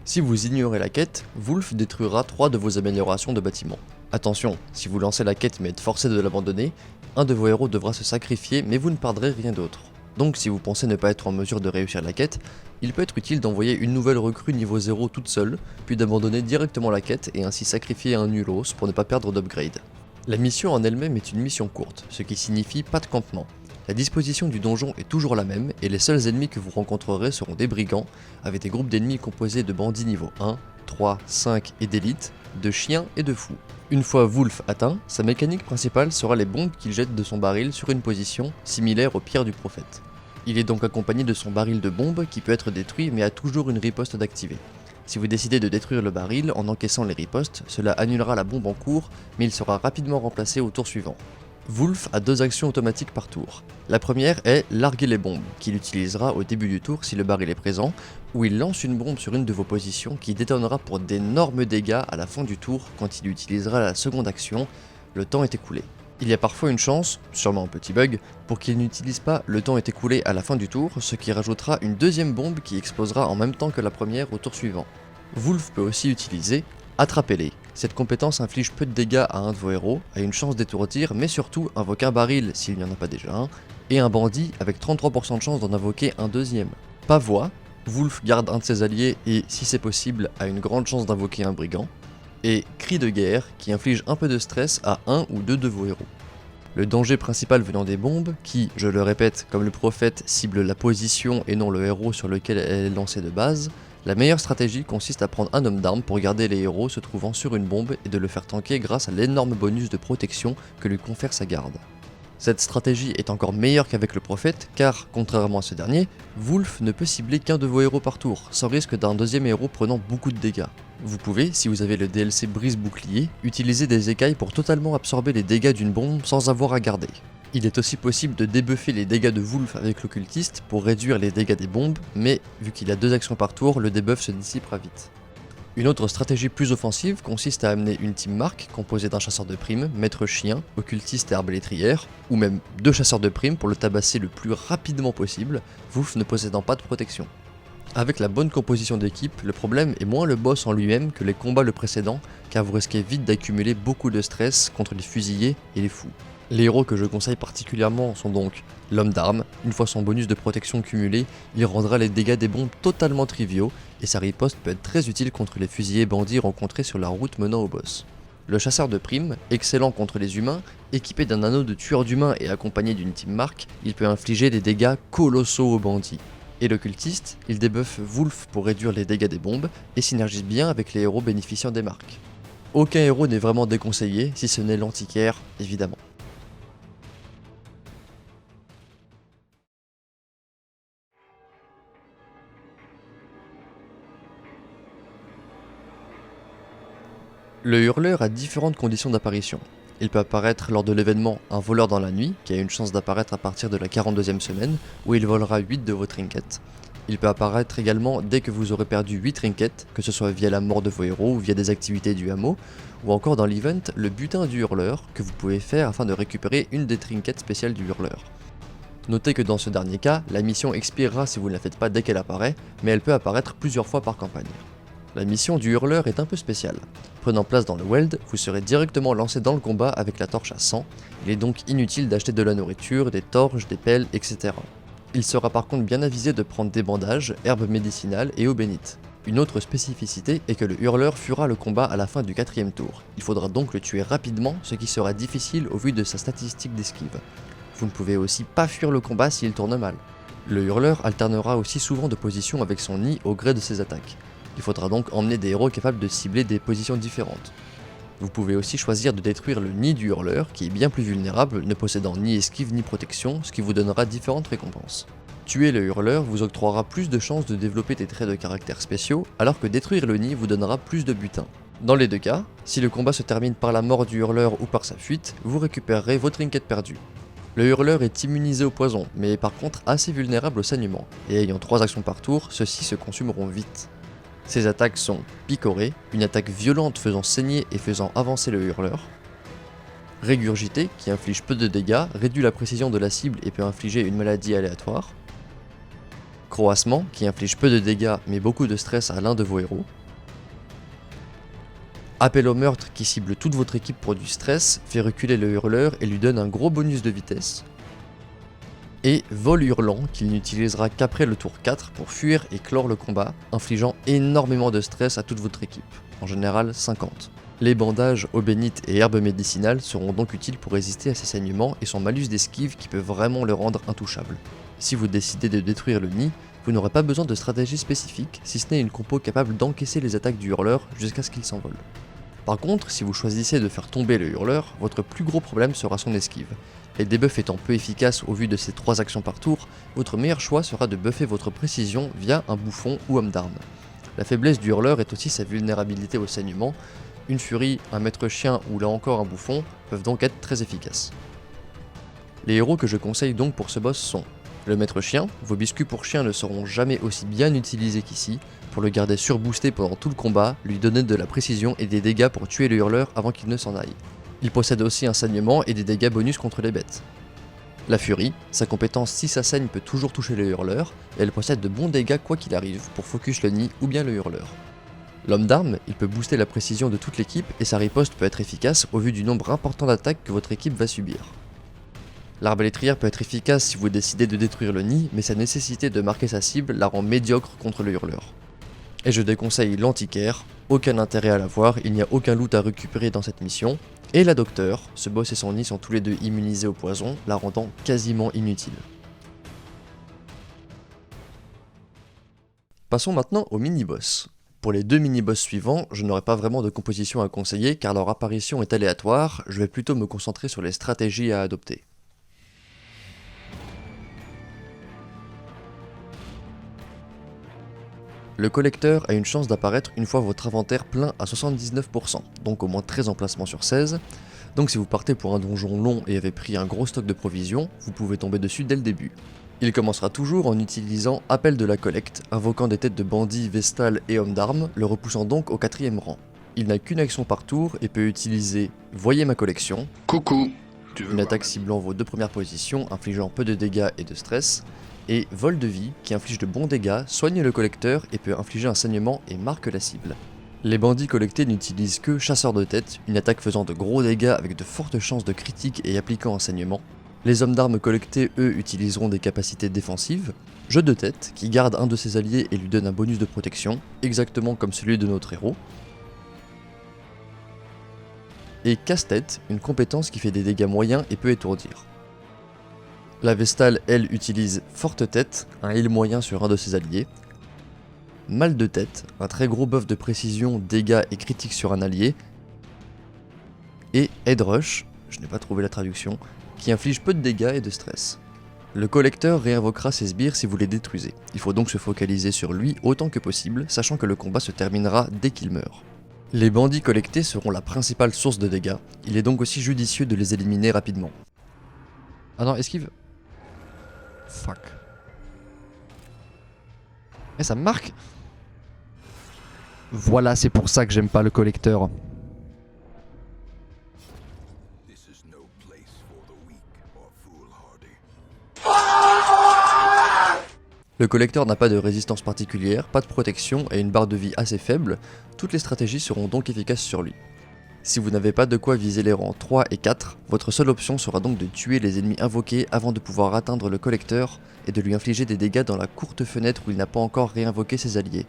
A: Si vous ignorez la quête, Wulf détruira 3 de vos améliorations de bâtiments. Attention, si vous lancez la quête mais êtes forcé de l'abandonner, un de vos héros devra se sacrifier mais vous ne perdrez rien d'autre. Donc si vous pensez ne pas être en mesure de réussir la quête, il peut être utile d'envoyer une nouvelle recrue niveau 0 toute seule, puis d'abandonner directement la quête et ainsi sacrifier un nulos pour ne pas perdre d'upgrade. La mission en elle-même est une mission courte, ce qui signifie pas de campement. La disposition du donjon est toujours la même et les seuls ennemis que vous rencontrerez seront des brigands, avec des groupes d'ennemis composés de bandits niveau 1, 3, 5 et d'élite, de chiens et de fous. Une fois Wulf atteint, sa mécanique principale sera les bombes qu'il jette de son baril sur une position similaire aux pierres du prophète. Il est donc accompagné de son baril de bombes qui peut être détruit mais a toujours une riposte d'activer. Si vous décidez de détruire le baril en encaissant les ripostes, cela annulera la bombe en cours mais il sera rapidement remplacé au tour suivant. Wulf a 2 actions automatiques par tour. La première est larguer les bombes, qu'il utilisera au début du tour si le baril est présent, ou il lance une bombe sur une de vos positions qui détonnera pour d'énormes dégâts à la fin du tour quand il utilisera la seconde action, le temps est écoulé. Il y a parfois une chance, sûrement un petit bug, pour qu'il n'utilise pas le temps est écoulé à la fin du tour, ce qui rajoutera une deuxième bombe qui explosera en même temps que la première au tour suivant. Wulf peut aussi utiliser attrapez-les. Cette compétence inflige peu de dégâts à un de vos héros, a une chance d'étourdir, mais surtout invoque un baril s'il n'y en a pas déjà un, et un bandit avec 33% de chance d'en invoquer un deuxième. Pavois, Wulf garde un de ses alliés et, si c'est possible, a une grande chance d'invoquer un brigand. Et Cri de guerre, qui inflige un peu de stress à un ou deux de vos héros. Le danger principal venant des bombes, qui, je le répète, comme le prophète, cible la position et non le héros sur lequel elle est lancée de base, la meilleure stratégie consiste à prendre un homme d'arme pour garder les héros se trouvant sur une bombe et de le faire tanker grâce à l'énorme bonus de protection que lui confère sa garde. Cette stratégie est encore meilleure qu'avec le prophète car, contrairement à ce dernier, Wulf ne peut cibler qu'un de vos héros par tour, sans risque d'un deuxième héros prenant beaucoup de dégâts. Vous pouvez, si vous avez le DLC brise bouclier, utiliser des écailles pour totalement absorber les dégâts d'une bombe sans avoir à garder. Il est aussi possible de débuffer les dégâts de Wulf avec l'occultiste pour réduire les dégâts des bombes, mais vu qu'il a 2 actions par tour, le debuff se dissipera vite. Une autre stratégie plus offensive consiste à amener une team marque composée d'un chasseur de primes, maître chien, occultiste et arbalétrière, ou même 2 chasseurs de primes pour le tabasser le plus rapidement possible, Wulf ne possédant pas de protection. Avec la bonne composition d'équipe, le problème est moins le boss en lui-même que les combats le précédent, car vous risquez vite d'accumuler beaucoup de stress contre les fusillés et les fous. Les héros que je conseille particulièrement sont donc l'homme d'armes, une fois son bonus de protection cumulé, il rendra les dégâts des bombes totalement triviaux, et sa riposte peut être très utile contre les fusillés bandits rencontrés sur la route menant au boss. Le chasseur de primes, excellent contre les humains, équipé d'un anneau de tueur d'humains et accompagné d'une team marque, il peut infliger des dégâts colossaux aux bandits. Et l'occultiste, il débuffe Wulf pour réduire les dégâts des bombes, et synergise bien avec les héros bénéficiant des marques. Aucun héros n'est vraiment déconseillé, si ce n'est l'antiquaire, évidemment. Le hurleur a différentes conditions d'apparition. Il peut apparaître lors de l'événement Un voleur dans la nuit, qui a une chance d'apparaître à partir de la 42e semaine, où il volera 8 de vos trinkets. Il peut apparaître également dès que vous aurez perdu 8 trinkets, que ce soit via la mort de vos héros ou via des activités du hameau, ou encore dans l'event Le butin du hurleur, que vous pouvez faire afin de récupérer une des trinkets spéciales du hurleur. Notez que dans ce dernier cas, la mission expirera si vous ne la faites pas dès qu'elle apparaît, mais elle peut apparaître plusieurs fois par campagne. La mission du hurleur est un peu spéciale. Prenant place dans le Weld, vous serez directement lancé dans le combat avec la torche à sang, il est donc inutile d'acheter de la nourriture, des torches, des pelles, etc. Il sera par contre bien avisé de prendre des bandages, herbes médicinales et eau bénite. Une autre spécificité est que le hurleur fuira le combat à la fin du 4ème tour. Il faudra donc le tuer rapidement, ce qui sera difficile au vu de sa statistique d'esquive. Vous ne pouvez aussi pas fuir le combat s'il tourne mal. Le hurleur alternera aussi souvent de position avec son nid au gré de ses attaques. Il faudra donc emmener des héros capables de cibler des positions différentes. Vous pouvez aussi choisir de détruire le nid du hurleur, qui est bien plus vulnérable, ne possédant ni esquive ni protection, ce qui vous donnera différentes récompenses. Tuer le hurleur vous octroiera plus de chances de développer des traits de caractère spéciaux, alors que détruire le nid vous donnera plus de butin. Dans les deux cas, si le combat se termine par la mort du hurleur ou par sa fuite, vous récupérerez vos trinkets perdus. Le hurleur est immunisé au poison, mais par contre assez vulnérable au saignement, et ayant 3 actions par tour, ceux-ci se consumeront vite. Ses attaques sont picorer, une attaque violente faisant saigner et faisant avancer le hurleur. Régurgiter, qui inflige peu de dégâts, réduit la précision de la cible et peut infliger une maladie aléatoire. Croassement, qui inflige peu de dégâts mais beaucoup de stress à l'un de vos héros. Appel au meurtre, qui cible toute votre équipe pour du stress, fait reculer le hurleur et lui donne un gros bonus de vitesse. Et vol hurlant, qu'il n'utilisera qu'après le tour 4 pour fuir et clore le combat, infligeant énormément de stress à toute votre équipe, en général 50. Les bandages, eau bénite et herbes médicinales seront donc utiles pour résister à ces saignements et son malus d'esquive qui peut vraiment le rendre intouchable. Si vous décidez de détruire le nid, vous n'aurez pas besoin de stratégie spécifique, si ce n'est une compo capable d'encaisser les attaques du hurleur jusqu'à ce qu'il s'envole. Par contre, si vous choisissez de faire tomber le hurleur, votre plus gros problème sera son esquive. Les debuffs étant peu efficaces au vu de ces 3 actions par tour, votre meilleur choix sera de buffer votre précision via un bouffon ou homme d'arme. La faiblesse du hurleur est aussi sa vulnérabilité au saignement. Une furie, un maître chien ou là encore un bouffon peuvent donc être très efficaces. Les héros que je conseille donc pour ce boss sont le maître chien. Vos biscuits pour chien ne seront jamais aussi bien utilisés qu'ici. Pour le garder surboosté pendant tout le combat, lui donner de la précision et des dégâts pour tuer le hurleur avant qu'il ne s'en aille. Il possède aussi un saignement et des dégâts bonus contre les bêtes. La furie, sa compétence si ça saigne peut toujours toucher le hurleur, et elle possède de bons dégâts quoi qu'il arrive pour focus le nid ou bien le hurleur. L'homme d'arme, il peut booster la précision de toute l'équipe et sa riposte peut être efficace au vu du nombre important d'attaques que votre équipe va subir. L'arbalétrière peut être efficace si vous décidez de détruire le nid, mais sa nécessité de marquer sa cible la rend médiocre contre le hurleur. Et je déconseille l'antiquaire, aucun intérêt à l'avoir, il n'y a aucun loot à récupérer dans cette mission. Et la docteur, ce boss et son nid sont tous les deux immunisés au poison, la rendant quasiment inutile. Passons maintenant au mini-boss. Pour les 2 mini-boss suivants, je n'aurai pas vraiment de composition à conseiller car leur apparition est aléatoire, je vais plutôt me concentrer sur les stratégies à adopter. Le collecteur a une chance d'apparaître une fois votre inventaire plein à 79%, donc au moins 13 emplacements sur 16. Donc si vous partez pour un donjon long et avez pris un gros stock de provisions, vous pouvez tomber dessus dès le début. Il commencera toujours en utilisant Appel de la collecte, invoquant des têtes de bandits, vestales et hommes d'armes, le repoussant donc au 4ème rang. Il n'a qu'une action par tour et peut utiliser Voyez ma collection,
B: Coucou.
A: une attaque ciblant vos 2 premières positions, infligeant peu de dégâts et de stress, et Vol de vie, qui inflige de bons dégâts, soigne le collecteur et peut infliger un saignement et marque la cible. Les bandits collectés n'utilisent que Chasseur de tête, une attaque faisant de gros dégâts avec de fortes chances de critique et appliquant un saignement. Les hommes d'armes collectés, eux, utiliseront des capacités défensives. Jeu de tête, qui garde un de ses alliés et lui donne un bonus de protection, exactement comme celui de notre héros. Et casse-tête, une compétence qui fait des dégâts moyens et peut étourdir. La Vestale, elle, utilise Forte Tête, un heal moyen sur un de ses alliés. Mal de tête, un très gros buff de précision, dégâts et critique sur un allié. Et Head Rush, je n'ai pas trouvé la traduction, qui inflige peu de dégâts et de stress. Le collecteur réinvoquera ses sbires si vous les détruisez. Il faut donc se focaliser sur lui autant que possible, sachant que le combat se terminera dès qu'il meurt. Les bandits collectés seront la principale source de dégâts, il est donc aussi judicieux de les éliminer rapidement. Ah non, esquive. Fuck. Eh, ça me marque. Voilà, c'est pour ça que j'aime pas le collecteur. Le collecteur n'a pas de résistance particulière, pas de protection et une barre de vie assez faible, toutes les stratégies seront donc efficaces sur lui. Si vous n'avez pas de quoi viser les rangs 3 et 4, votre seule option sera donc de tuer les ennemis invoqués avant de pouvoir atteindre le collecteur et de lui infliger des dégâts dans la courte fenêtre où il n'a pas encore réinvoqué ses alliés.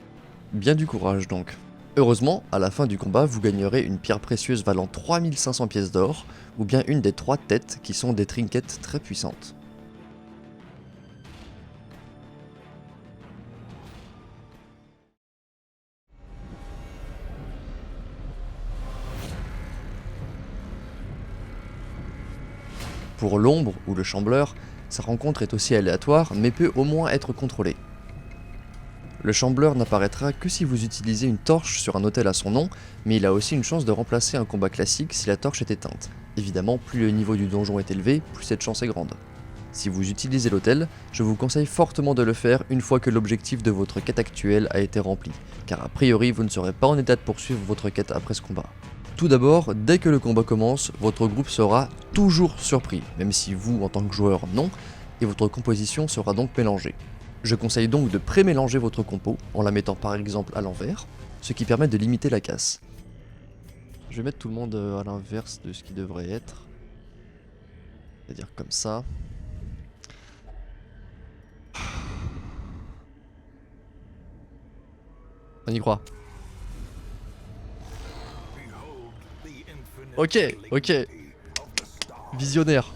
A: Bien du courage donc. Heureusement, à la fin du combat, vous gagnerez une pierre précieuse valant 3500 pièces d'or, ou bien une des 3 têtes qui sont des trinkets très puissantes. Pour l'ombre ou le chambleur, sa rencontre est aussi aléatoire mais peut au moins être contrôlée. Le chambleur n'apparaîtra que si vous utilisez une torche sur un hôtel à son nom, mais il a aussi une chance de remplacer un combat classique si la torche est éteinte. Évidemment, plus le niveau du donjon est élevé, plus cette chance est grande. Si vous utilisez l'hôtel, je vous conseille fortement de le faire une fois que l'objectif de votre quête actuelle a été rempli, car a priori vous ne serez pas en état de poursuivre votre quête après ce combat. Tout d'abord, dès que le combat commence, votre groupe sera toujours surpris, même si vous, en tant que joueur, non, et votre composition sera donc mélangée. Je conseille donc de pré-mélanger votre compo, en la mettant par exemple à l'envers, ce qui permet de limiter la casse. Je vais mettre tout le monde à l'inverse de ce qui devrait être. C'est-à-dire comme ça. On y croit. Ok. Visionnaire.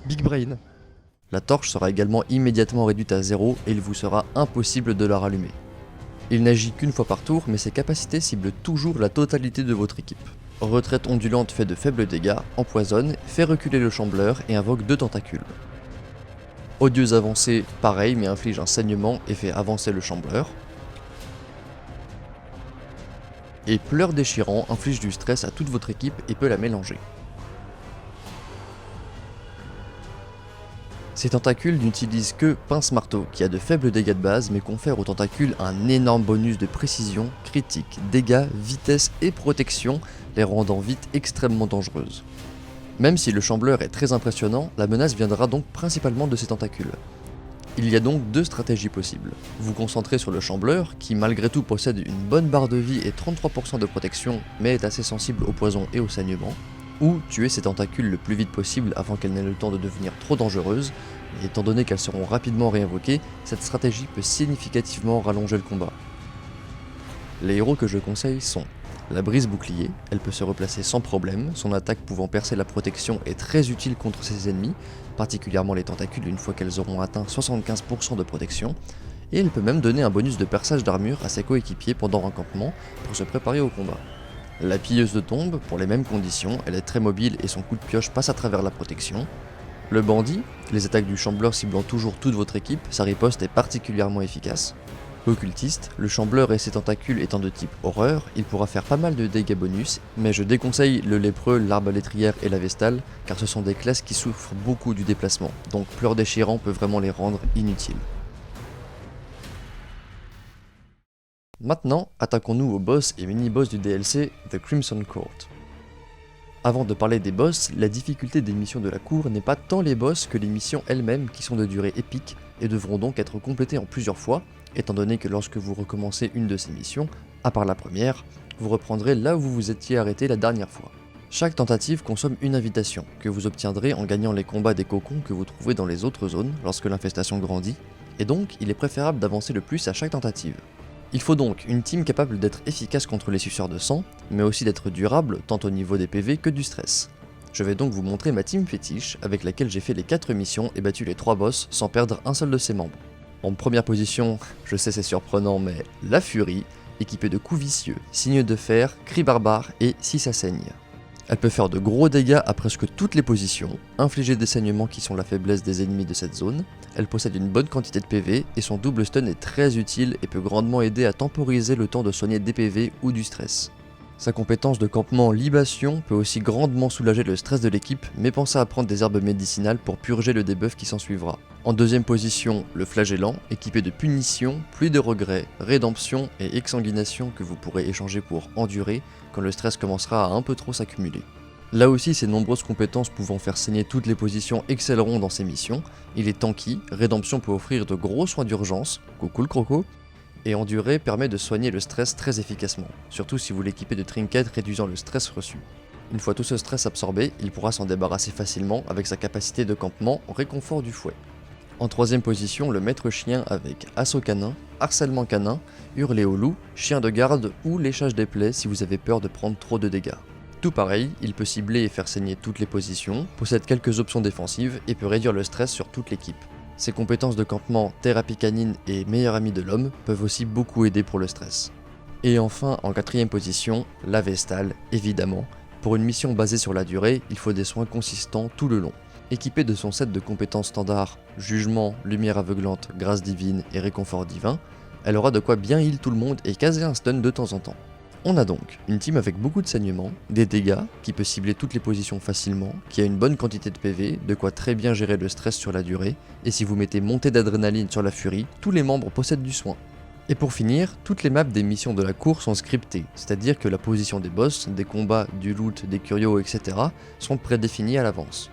A: Big brain. La torche sera également immédiatement réduite à 0 et il vous sera impossible de la rallumer. Il n'agit qu'une fois par tour, mais ses capacités ciblent toujours la totalité de votre équipe. Retraite ondulante fait de faibles dégâts, empoisonne, fait reculer le chambleur et invoque 2 tentacules. Odieuse avancée, pareil, mais inflige un saignement et fait avancer le chambleur. Et pleur déchirant inflige du stress à toute votre équipe et peut la mélanger. Ces tentacules n'utilisent que pince-marteau, qui a de faibles dégâts de base mais confère aux tentacules un énorme bonus de précision, critique, dégâts, vitesse et protection, les rendant vite extrêmement dangereuses. Même si le chambleur est très impressionnant, la menace viendra donc principalement de ces tentacules. Il y a donc 2 stratégies possibles. Vous concentrer sur le chambleur, qui malgré tout possède une bonne barre de vie et 33% de protection, mais est assez sensible au poison et au saignement, ou tuer ces tentacules le plus vite possible avant qu'elles n'aient le temps de devenir trop dangereuses, et étant donné qu'elles seront rapidement réinvoquées, cette stratégie peut significativement rallonger le combat. Les héros que je conseille sont la brise bouclier, elle peut se replacer sans problème, son attaque pouvant percer la protection est très utile contre ses ennemis, particulièrement les tentacules une fois qu'elles auront atteint 75% de protection, et elle peut même donner un bonus de perçage d'armure à ses coéquipiers pendant un campement pour se préparer au combat. La pilleuse de tombe, pour les mêmes conditions, elle est très mobile et son coup de pioche passe à travers la protection. Le bandit, les attaques du chambleur ciblant toujours toute votre équipe, sa riposte est particulièrement efficace. L'occultiste, le chambleur et ses tentacules étant de type horreur, il pourra faire pas mal de dégâts bonus, mais je déconseille le lépreux, l'arbalétrière et la vestale, car ce sont des classes qui souffrent beaucoup du déplacement, donc pleur déchirant peut vraiment les rendre inutiles. Maintenant, attaquons-nous au boss et mini-boss du DLC, The Crimson Court. Avant de parler des boss, la difficulté des missions de la cour n'est pas tant les boss que les missions elles-mêmes qui sont de durée épique et devront donc être complétées en plusieurs fois, étant donné que lorsque vous recommencez une de ces missions, à part la première, vous reprendrez là où vous vous étiez arrêté la dernière fois. Chaque tentative consomme une invitation, que vous obtiendrez en gagnant les combats des cocons que vous trouverez dans les autres zones lorsque l'infestation grandit, et donc il est préférable d'avancer le plus à chaque tentative. Il faut donc une team capable d'être efficace contre les suceurs de sang, mais aussi d'être durable tant au niveau des PV que du stress. Je vais donc vous montrer ma team fétiche avec laquelle j'ai fait les 4 missions et battu les 3 boss sans perdre un seul de ses membres. En première position, je sais c'est surprenant mais la Furie, équipée de coups vicieux, signes de fer, cris barbares et si ça saigne. Elle peut faire de gros dégâts à presque toutes les positions, infliger des saignements qui sont la faiblesse des ennemis de cette zone, elle possède une bonne quantité de PV et son double stun est très utile et peut grandement aider à temporiser le temps de soigner des PV ou du stress. Sa compétence de campement libation peut aussi grandement soulager le stress de l'équipe, mais pensez à prendre des herbes médicinales pour purger le debuff qui s'ensuivra. En deuxième position, le flagellant, équipé de punition, pluie de regrets, rédemption et exsanguination que vous pourrez échanger pour endurer quand le stress commencera à un peu trop s'accumuler. Là aussi, ses nombreuses compétences pouvant faire saigner toutes les positions excelleront dans ses missions. Il est tanky, rédemption peut offrir de gros soins d'urgence, coucou le croco, et endurer permet de soigner le stress très efficacement, surtout si vous l'équipez de trinkets réduisant le stress reçu. Une fois tout ce stress absorbé, il pourra s'en débarrasser facilement avec sa capacité de campement réconfort du fouet. En troisième position, le maître chien avec assaut canin, harcèlement canin, hurler au loup, chien de garde ou léchage des plaies si vous avez peur de prendre trop de dégâts. Tout pareil, il peut cibler et faire saigner toutes les positions, possède quelques options défensives et peut réduire le stress sur toute l'équipe. Ses compétences de campement, thérapie canine et meilleur ami de l'homme peuvent aussi beaucoup aider pour le stress. Et enfin, en quatrième position, la Vestale, évidemment. Pour une mission basée sur la durée, il faut des soins consistants tout le long. Équipée de son set de compétences standards, jugement, lumière aveuglante, grâce divine et réconfort divin, elle aura de quoi bien heal tout le monde et caser un stun de temps en temps. On a donc une team avec beaucoup de saignements, des dégâts, qui peut cibler toutes les positions facilement, qui a une bonne quantité de PV, de quoi très bien gérer le stress sur la durée, et si vous mettez montée d'adrénaline sur la furie, tous les membres possèdent du soin. Et pour finir, toutes les maps des missions de la cour sont scriptées, c'est-à-dire que la position des boss, des combats, du loot, des curios, etc. sont prédéfinies à l'avance.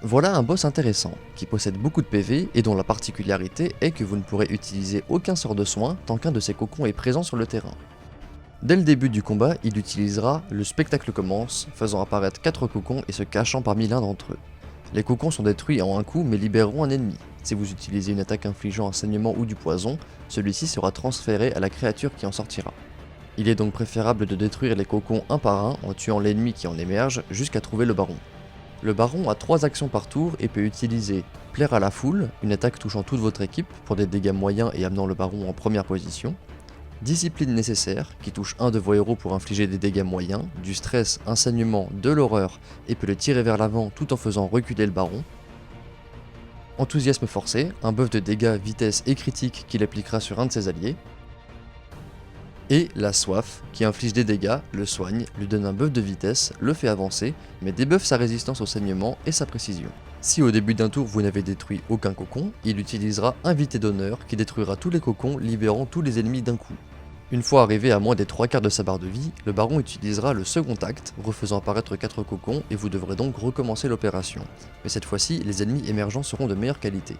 A: Voilà un boss intéressant, qui possède beaucoup de PV et dont la particularité est que vous ne pourrez utiliser aucun sort de soin tant qu'un de ses cocons est présent sur le terrain. Dès le début du combat, il utilisera le spectacle commence, faisant apparaître 4 cocons et se cachant parmi l'un d'entre eux. Les cocons sont détruits en un coup mais libéreront un ennemi. Si vous utilisez une attaque infligeant un saignement ou du poison, celui-ci sera transféré à la créature qui en sortira. Il est donc préférable de détruire les cocons un par un en tuant l'ennemi qui en émerge jusqu'à trouver le baron. Le baron a 3 actions par tour et peut utiliser plaire à la foule, une attaque touchant toute votre équipe pour des dégâts moyens et amenant le baron en première position. Discipline nécessaire, qui touche un de vos héros pour infliger des dégâts moyens, du stress, un saignement, de l'horreur et peut le tirer vers l'avant tout en faisant reculer le baron. Enthousiasme forcé, un buff de dégâts, vitesse et critique qu'il appliquera sur un de ses alliés. Et la soif, qui inflige des dégâts, le soigne, lui donne un buff de vitesse, le fait avancer, mais débuffe sa résistance au saignement et sa précision. Si au début d'un tour vous n'avez détruit aucun cocon, il utilisera Invité d'honneur qui détruira tous les cocons, libérant tous les ennemis d'un coup. Une fois arrivé à moins des 3/4 de sa barre de vie, le baron utilisera le second acte, refaisant apparaître 4 cocons et vous devrez donc recommencer l'opération. Mais cette fois-ci, les ennemis émergents seront de meilleure qualité.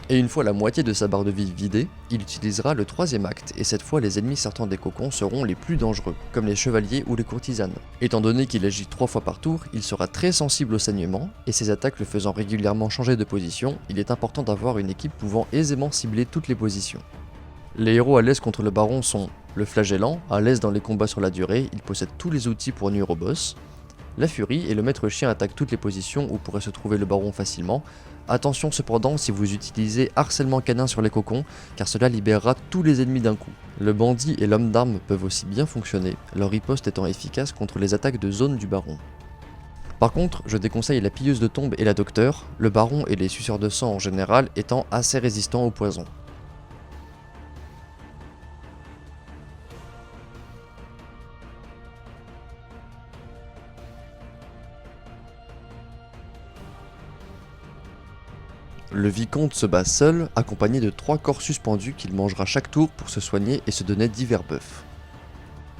A: Et une fois la moitié de sa barre de vie vidée, il utilisera le troisième acte, et cette fois les ennemis sortant des cocons seront les plus dangereux, comme les chevaliers ou les courtisanes. Étant donné qu'il agit 3 fois par tour, il sera très sensible au saignement, et ses attaques le faisant régulièrement changer de position, il est important d'avoir une équipe pouvant aisément cibler toutes les positions. Les héros à l'aise contre le baron sont le flagellant, à l'aise dans les combats sur la durée, il possède tous les outils pour nuire au boss. La furie et le maître chien attaquent toutes les positions où pourrait se trouver le baron facilement. Attention cependant si vous utilisez harcèlement canin sur les cocons, car cela libérera tous les ennemis d'un coup. Le bandit et l'homme d'armes peuvent aussi bien fonctionner, leur riposte étant efficace contre les attaques de zone du baron. Par contre, je déconseille la pilleuse de tombe et la docteur, le baron et les suceurs de sang en général étant assez résistants au poison. Le vicomte se bat seul, accompagné de 3 corps suspendus qu'il mangera chaque tour pour se soigner et se donner divers buffs.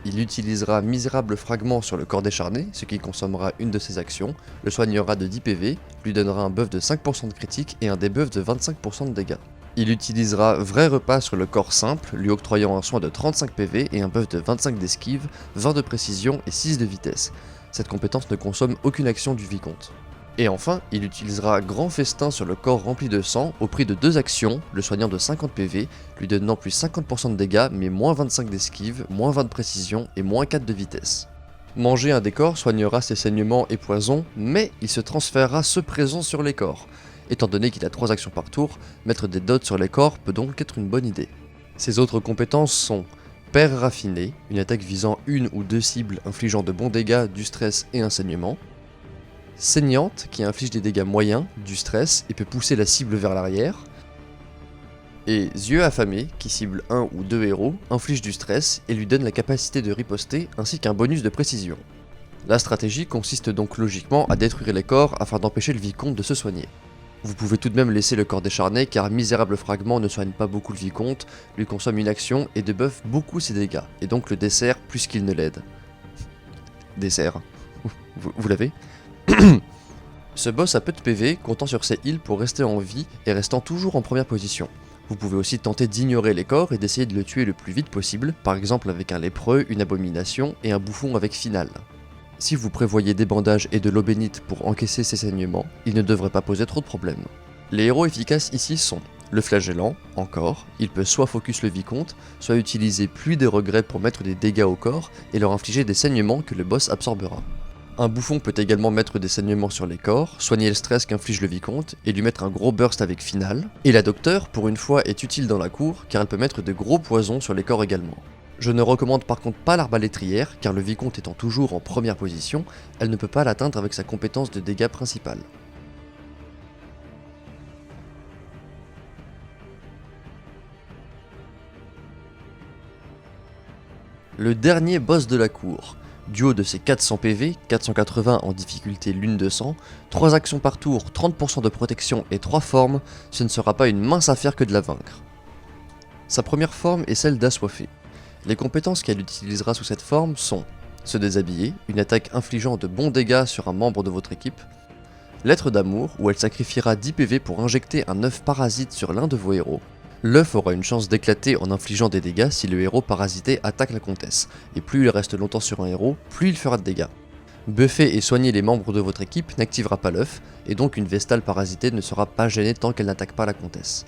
A: Il utilisera misérable fragment sur le corps décharné, ce qui consommera une de ses actions, le soignera de 10 PV, lui donnera un buff de 5% de critique et un debuff de 25% de dégâts. Il utilisera vrai repas sur le corps simple, lui octroyant un soin de 35 PV et un buff de 25 d'esquive, 20 de précision et 6 de vitesse. Cette compétence ne consomme aucune action du vicomte. Et enfin, il utilisera Grand Festin sur le corps rempli de sang au prix de 2 actions, le soignant de 50 PV, lui donnant plus 50% de dégâts mais moins 25 d'esquive, moins 20 de précision et moins 4 de vitesse. Manger un des corps soignera ses saignements et poisons, mais il se transférera ce présent sur les corps. Étant donné qu'il a 3 actions par tour, mettre des dots sur les corps peut donc être une bonne idée. Ses autres compétences sont Père raffiné, une attaque visant une ou 2 cibles infligeant de bons dégâts, du stress et un saignement. Saignante, qui inflige des dégâts moyens, du stress et peut pousser la cible vers l'arrière. Et Yeux affamés, qui cible un ou 2 héros, inflige du stress et lui donne la capacité de riposter ainsi qu'un bonus de précision. La stratégie consiste donc logiquement à détruire les corps afin d'empêcher le vicomte de se soigner. Vous pouvez tout de même laisser le corps décharné car misérable fragment ne soigne pas beaucoup le vicomte, lui consomme une action et debuffe beaucoup ses dégâts, et donc le dessert plus qu'il ne l'aide. Dessert. Vous l'avez ? Ce boss a peu de PV, comptant sur ses heals pour rester en vie et restant toujours en première position. Vous pouvez aussi tenter d'ignorer les corps et d'essayer de le tuer le plus vite possible, par exemple avec un lépreux, une abomination et un bouffon avec finale. Si vous prévoyez des bandages et de l'eau bénite pour encaisser ces saignements, il ne devrait pas poser trop de problèmes. Les héros efficaces ici sont le flagellant, encore, il peut soit focus le vicomte, soit utiliser pluie de regrets pour mettre des dégâts au corps et leur infliger des saignements que le boss absorbera. Un bouffon peut également mettre des saignements sur les corps, soigner le stress qu'inflige le vicomte et lui mettre un gros burst avec finale. Et la docteur, pour une fois, est utile dans la cour car elle peut mettre de gros poisons sur les corps également. Je ne recommande par contre pas l'arbalétrière car le vicomte étant toujours en première position, elle ne peut pas l'atteindre avec sa compétence de dégâts principale. Le dernier boss de la cour. Du haut de ses 400 PV, 480 en difficulté lune de sang, 3 actions par tour, 30% de protection et 3 formes, ce ne sera pas une mince affaire que de la vaincre. Sa première forme est celle d'assoiffé. Les compétences qu'elle utilisera sous cette forme sont se déshabiller, une attaque infligeant de bons dégâts sur un membre de votre équipe, lettre d'amour, où elle sacrifiera 10 PV pour injecter un œuf parasite sur l'un de vos héros. L'œuf aura une chance d'éclater en infligeant des dégâts si le héros parasité attaque la comtesse, et plus il reste longtemps sur un héros, plus il fera de dégâts. Buffer et soigner les membres de votre équipe n'activera pas l'œuf, et donc une vestale parasitée ne sera pas gênée tant qu'elle n'attaque pas la comtesse.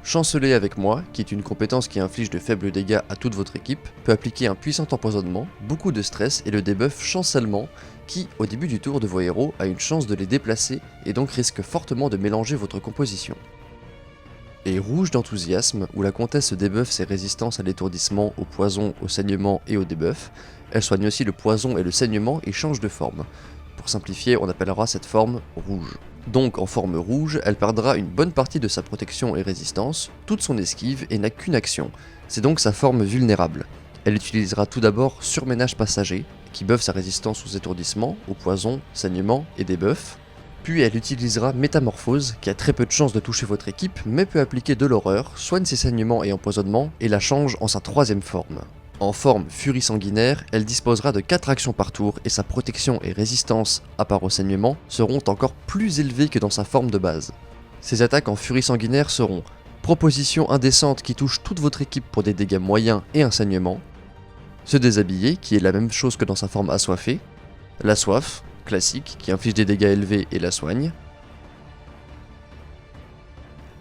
A: Chanceler avec moi, qui est une compétence qui inflige de faibles dégâts à toute votre équipe, peut appliquer un puissant empoisonnement, beaucoup de stress et le debuff chancellement, qui, au début du tour de vos héros, a une chance de les déplacer et donc risque fortement de mélanger votre composition. Et rouge d'enthousiasme, où la comtesse se débuffe ses résistances à l'étourdissement, au poison, au saignement et au debuff. Elle soigne aussi le poison et le saignement et change de forme. Pour simplifier, on appellera cette forme rouge. Donc en forme rouge, elle perdra une bonne partie de sa protection et résistance, toute son esquive et n'a qu'une action. C'est donc sa forme vulnérable. Elle utilisera tout d'abord surménage passager, qui buffe sa résistance aux étourdissements, au poison, saignement et debuff. Puis elle utilisera Métamorphose, qui a très peu de chances de toucher votre équipe, mais peut appliquer de l'horreur, soigne ses saignements et empoisonnements, et la change en sa troisième forme. En forme Furie sanguinaire, elle disposera de 4 actions par tour, et sa protection et résistance, à part au saignement, seront encore plus élevées que dans sa forme de base. Ses attaques en Furie sanguinaire seront Proposition indécente qui touche toute votre équipe pour des dégâts moyens et un saignement, Se déshabiller, qui est la même chose que dans sa forme assoiffée, La soif, classique, qui inflige des dégâts élevés et la soigne.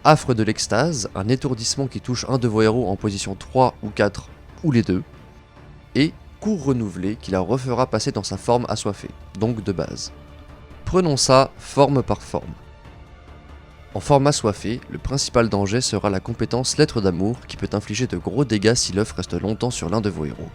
A: Affre de l'extase, un étourdissement qui touche un de vos héros en position 3 ou 4, ou les deux. Et cours renouvelé, qui la refera passer dans sa forme assoiffée, donc de base. Prenons ça forme par forme. En forme assoiffée, le principal danger sera la compétence lettre d'amour, qui peut infliger de gros dégâts si l'œuf reste longtemps sur l'un de vos héros.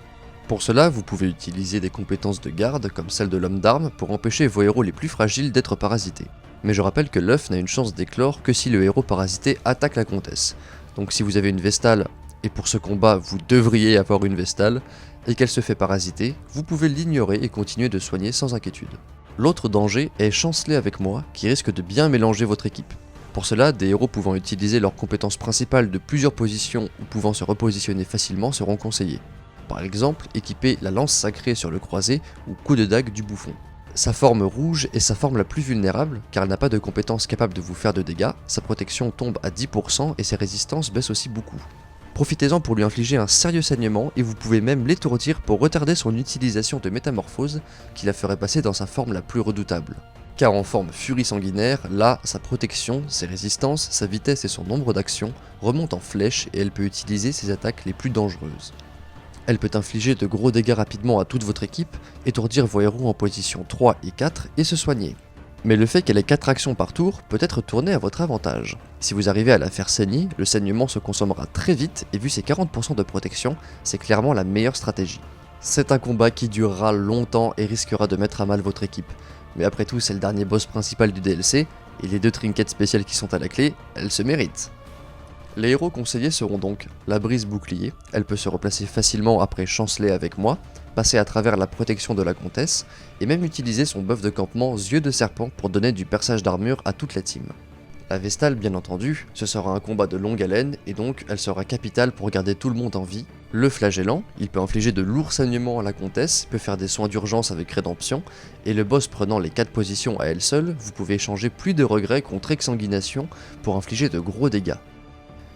A: Pour cela, vous pouvez utiliser des compétences de garde, comme celle de l'homme d'armes, pour empêcher vos héros les plus fragiles d'être parasités. Mais je rappelle que l'œuf n'a une chance d'éclore que si le héros parasité attaque la comtesse. Donc si vous avez une vestale, et pour ce combat vous devriez avoir une vestale, et qu'elle se fait parasiter, vous pouvez l'ignorer et continuer de soigner sans inquiétude. L'autre danger est chanceler avec moi, qui risque de bien mélanger votre équipe. Pour cela, des héros pouvant utiliser leurs compétences principales de plusieurs positions ou pouvant se repositionner facilement seront conseillés. Par exemple, équiper la lance sacrée sur le croisé ou coup de dague du bouffon. Sa forme rouge est sa forme la plus vulnérable car elle n'a pas de compétences capables de vous faire de dégâts, sa protection tombe à 10% et ses résistances baissent aussi beaucoup. Profitez-en pour lui infliger un sérieux saignement et vous pouvez même l'étourdir pour retarder son utilisation de métamorphose qui la ferait passer dans sa forme la plus redoutable. Car en forme furie sanguinaire, là, sa protection, ses résistances, sa vitesse et son nombre d'actions remontent en flèche et elle peut utiliser ses attaques les plus dangereuses. Elle peut infliger de gros dégâts rapidement à toute votre équipe, étourdir vos héros en position 3 et 4 et se soigner. Mais le fait qu'elle ait 4 actions par tour peut être tourné à votre avantage. Si vous arrivez à la faire saigner, le saignement se consommera très vite et vu ses 40% de protection, c'est clairement la meilleure stratégie. C'est un combat qui durera longtemps et risquera de mettre à mal votre équipe. Mais après tout, c'est le dernier boss principal du DLC, et les 2 trinkets spéciales qui sont à la clé, elles se méritent. Les héros conseillés seront donc la brise bouclier, elle peut se replacer facilement après chanceler avec moi, passer à travers la protection de la comtesse, et même utiliser son buff de campement yeux de serpent pour donner du perçage d'armure à toute la team. La vestale, bien entendu, ce sera un combat de longue haleine, et donc elle sera capitale pour garder tout le monde en vie. Le flagellant, il peut infliger de lourds saignements à la comtesse, peut faire des soins d'urgence avec rédemption, et le boss prenant les 4 positions à elle seule, vous pouvez échanger pluie de regrets contre exsanguination pour infliger de gros dégâts.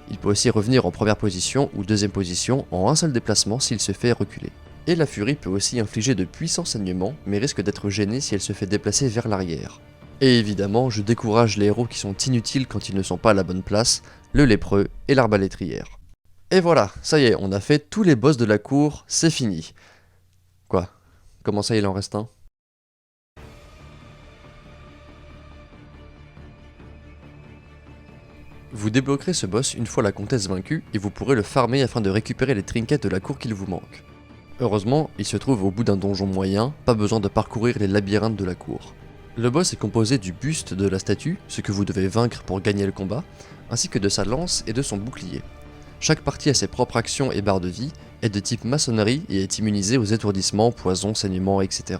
A: Il peut aussi revenir en première position ou deuxième position en un seul déplacement s'il se fait reculer. Et la furie peut aussi infliger de puissants saignements, mais risque d'être gênée si elle se fait déplacer vers l'arrière. Et évidemment, je décourage les héros qui sont inutiles quand ils ne sont pas à la bonne place, le lépreux et l'arbalétrière. Et voilà, ça y est, on a fait tous les boss de la cour, c'est fini. Quoi? Comment ça il en reste un? Vous débloquerez ce boss une fois la comtesse vaincue et vous pourrez le farmer afin de récupérer les trinkets de la cour qu'il vous manque. Heureusement, il se trouve au bout d'un donjon moyen, pas besoin de parcourir les labyrinthes de la cour. Le boss est composé du buste de la statue, ce que vous devez vaincre pour gagner le combat, ainsi que de sa lance et de son bouclier. Chaque partie a ses propres actions et barres de vie, est de type maçonnerie et est immunisé aux étourdissements, poisons, saignements, etc.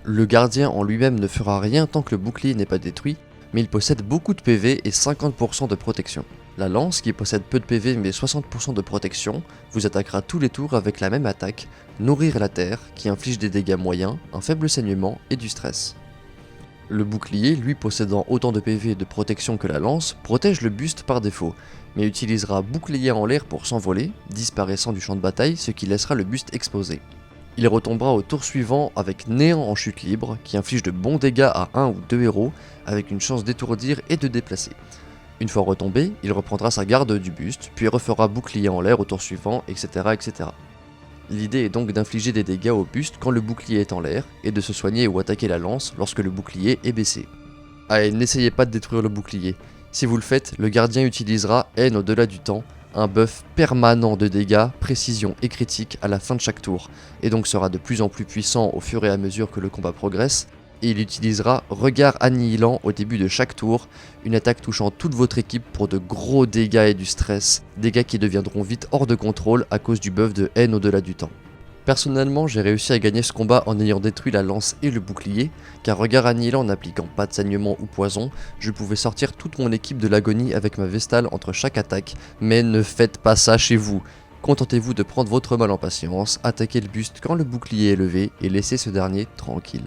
A: Le gardien en lui-même ne fera rien tant que le bouclier n'est pas détruit, mais il possède beaucoup de PV et 50% de protection. La lance, qui possède peu de PV mais 60% de protection, vous attaquera tous les tours avec la même attaque, Nourrir la terre, qui inflige des dégâts moyens, un faible saignement et du stress. Le bouclier, lui possédant autant de PV et de protection que la lance, protège le buste par défaut, mais utilisera bouclier en l'air pour s'envoler, disparaissant du champ de bataille, ce qui laissera le buste exposé. Il retombera au tour suivant avec Néant en chute libre, qui inflige de bons dégâts à 1 ou 2 héros, avec une chance d'étourdir et de déplacer. Une fois retombé, il reprendra sa garde du buste, puis refera bouclier en l'air au tour suivant, etc. etc. L'idée est donc d'infliger des dégâts au buste quand le bouclier est en l'air, et de se soigner ou attaquer la lance lorsque le bouclier est baissé. Ah, et n'essayez pas de détruire le bouclier. Si vous le faites, le gardien utilisera Haine au-delà du temps, un buff permanent de dégâts, précision et critique à la fin de chaque tour, et donc sera de plus en plus puissant au fur et à mesure que le combat progresse, et il utilisera Regard annihilant au début de chaque tour, une attaque touchant toute votre équipe pour de gros dégâts et du stress, dégâts qui deviendront vite hors de contrôle à cause du buff de Haine au-delà du temps. Personnellement, j'ai réussi à gagner ce combat en ayant détruit la lance et le bouclier, car Regard annihilant n'appliquant pas de saignement ou poison, je pouvais sortir toute mon équipe de l'agonie avec ma Vestale entre chaque attaque, mais ne faites pas ça chez vous. Contentez-vous de prendre votre mal en patience, attaquez le buste quand le bouclier est levé et laissez ce dernier tranquille.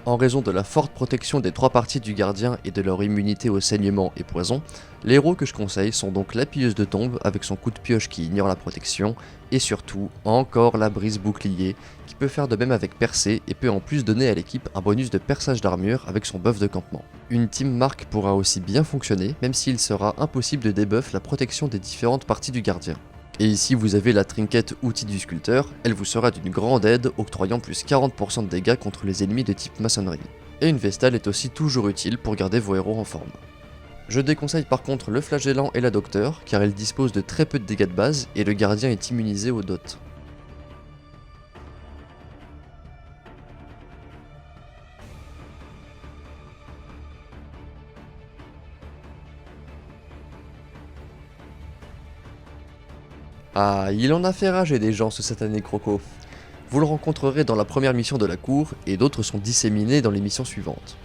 A: En raison de la forte protection des 3 parties du gardien et de leur immunité au saignement et poison, les héros que je conseille sont donc la pilleuse de tombe avec son coup de pioche qui ignore la protection, et surtout encore la brise bouclier qui peut faire de même avec percée et peut en plus donner à l'équipe un bonus de perçage d'armure avec son buff de campement. Une team marque pourra aussi bien fonctionner même s'il sera impossible de debuff la protection des différentes parties du gardien. Et ici vous avez la trinket outil du sculpteur, elle vous sera d'une grande aide, octroyant plus 40% de dégâts contre les ennemis de type maçonnerie. Et une Vestale est aussi toujours utile pour garder vos héros en forme. Je déconseille par contre le flagellant et la docteur, car elle dispose de très peu de dégâts de base et le gardien est immunisé aux dots. Ah, il en a fait rager des gens ce satané croco. Vous le rencontrerez dans la première mission de la cour, et d'autres sont disséminés dans les missions suivantes.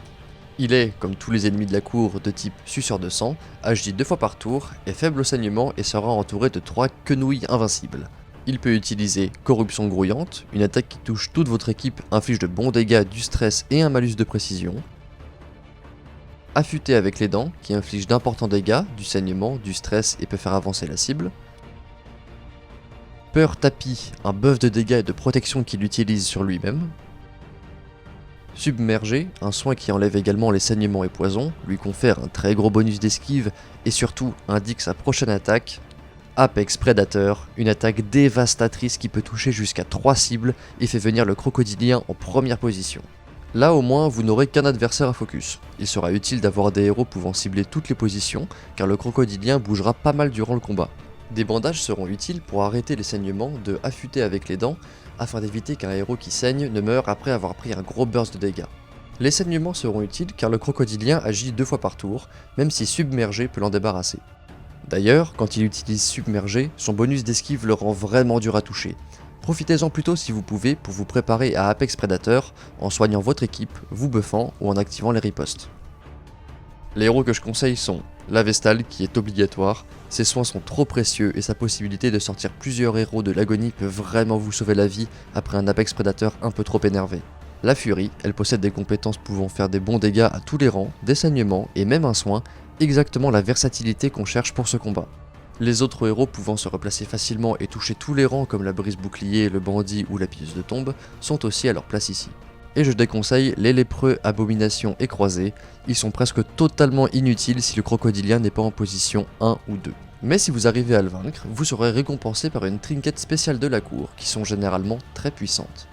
A: Il est, comme tous les ennemis de la cour, de type suceur de sang, agit 2 fois par tour, est faible au saignement et sera entouré de 3 quenouilles invincibles. Il peut utiliser Corruption grouillante, une attaque qui touche toute votre équipe, inflige de bons dégâts, du stress et un malus de précision. Affûté avec les dents, qui inflige d'importants dégâts, du saignement, du stress et peut faire avancer la cible. Peur tapis, un buff de dégâts et de protection qu'il utilise sur lui-même. Submergé, un soin qui enlève également les saignements et poisons, lui confère un très gros bonus d'esquive et surtout indique sa prochaine attaque. Apex Predator, une attaque dévastatrice qui peut toucher jusqu'à 3 cibles et fait venir le crocodilien en première position. Là au moins vous n'aurez qu'un adversaire à focus. Il sera utile d'avoir des héros pouvant cibler toutes les positions car le crocodilien bougera pas mal durant le combat. Des bandages seront utiles pour arrêter les saignements de affûter avec les dents afin d'éviter qu'un héros qui saigne ne meure après avoir pris un gros burst de dégâts. Les saignements seront utiles car le crocodilien agit 2 fois par tour, même si submergé peut l'en débarrasser. D'ailleurs, quand il utilise submergé, son bonus d'esquive le rend vraiment dur à toucher. Profitez-en plutôt si vous pouvez pour vous préparer à Apex Predator en soignant votre équipe, vous buffant ou en activant les ripostes. Les héros que je conseille sont la Vestale qui est obligatoire, ses soins sont trop précieux et sa possibilité de sortir plusieurs héros de l'agonie peut vraiment vous sauver la vie après un Apex Predator un peu trop énervé. La Furie, elle possède des compétences pouvant faire des bons dégâts à tous les rangs, des saignements et même un soin, exactement la versatilité qu'on cherche pour ce combat. Les autres héros pouvant se replacer facilement et toucher tous les rangs comme la brise bouclier, le bandit ou la pilleuse de tombe sont aussi à leur place ici. Et je déconseille les lépreux, abominations et croisés, ils sont presque totalement inutiles si le crocodilien n'est pas en position 1 ou 2. Mais si vous arrivez à le vaincre, vous serez récompensé par une trinket spéciale de la cour, qui sont généralement très puissantes.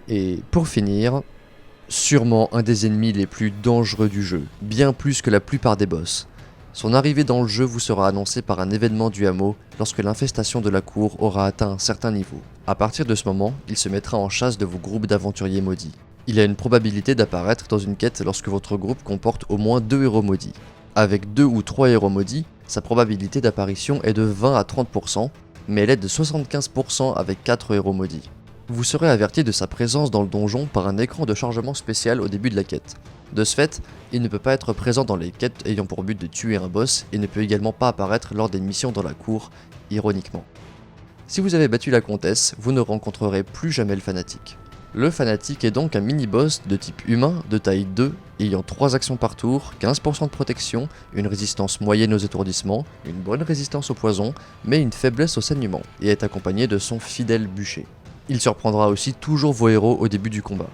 A: Et pour finir, sûrement un des ennemis les plus dangereux du jeu, bien plus que la plupart des boss. Son arrivée dans le jeu vous sera annoncée par un événement du hameau lorsque l'infestation de la cour aura atteint un certain niveau. A partir de ce moment, il se mettra en chasse de vos groupes d'aventuriers maudits. Il a une probabilité d'apparaître dans une quête lorsque votre groupe comporte au moins 2 héros maudits. Avec 2 ou 3 héros maudits, sa probabilité d'apparition est de 20 à 30%, mais elle est de 75% avec 4 héros maudits. Vous serez averti de sa présence dans le donjon par un écran de chargement spécial au début de la quête. De ce fait, il ne peut pas être présent dans les quêtes ayant pour but de tuer un boss et ne peut également pas apparaître lors des missions dans la cour, ironiquement. Si vous avez battu la comtesse, vous ne rencontrerez plus jamais le fanatique. Le fanatique est donc un mini-boss de type humain de taille 2, ayant 3 actions par tour, 15% de protection, une résistance moyenne aux étourdissements, une bonne résistance au poison, mais une faiblesse au saignement, et est accompagné de son fidèle bûcher. Il surprendra aussi toujours vos héros au début du combat.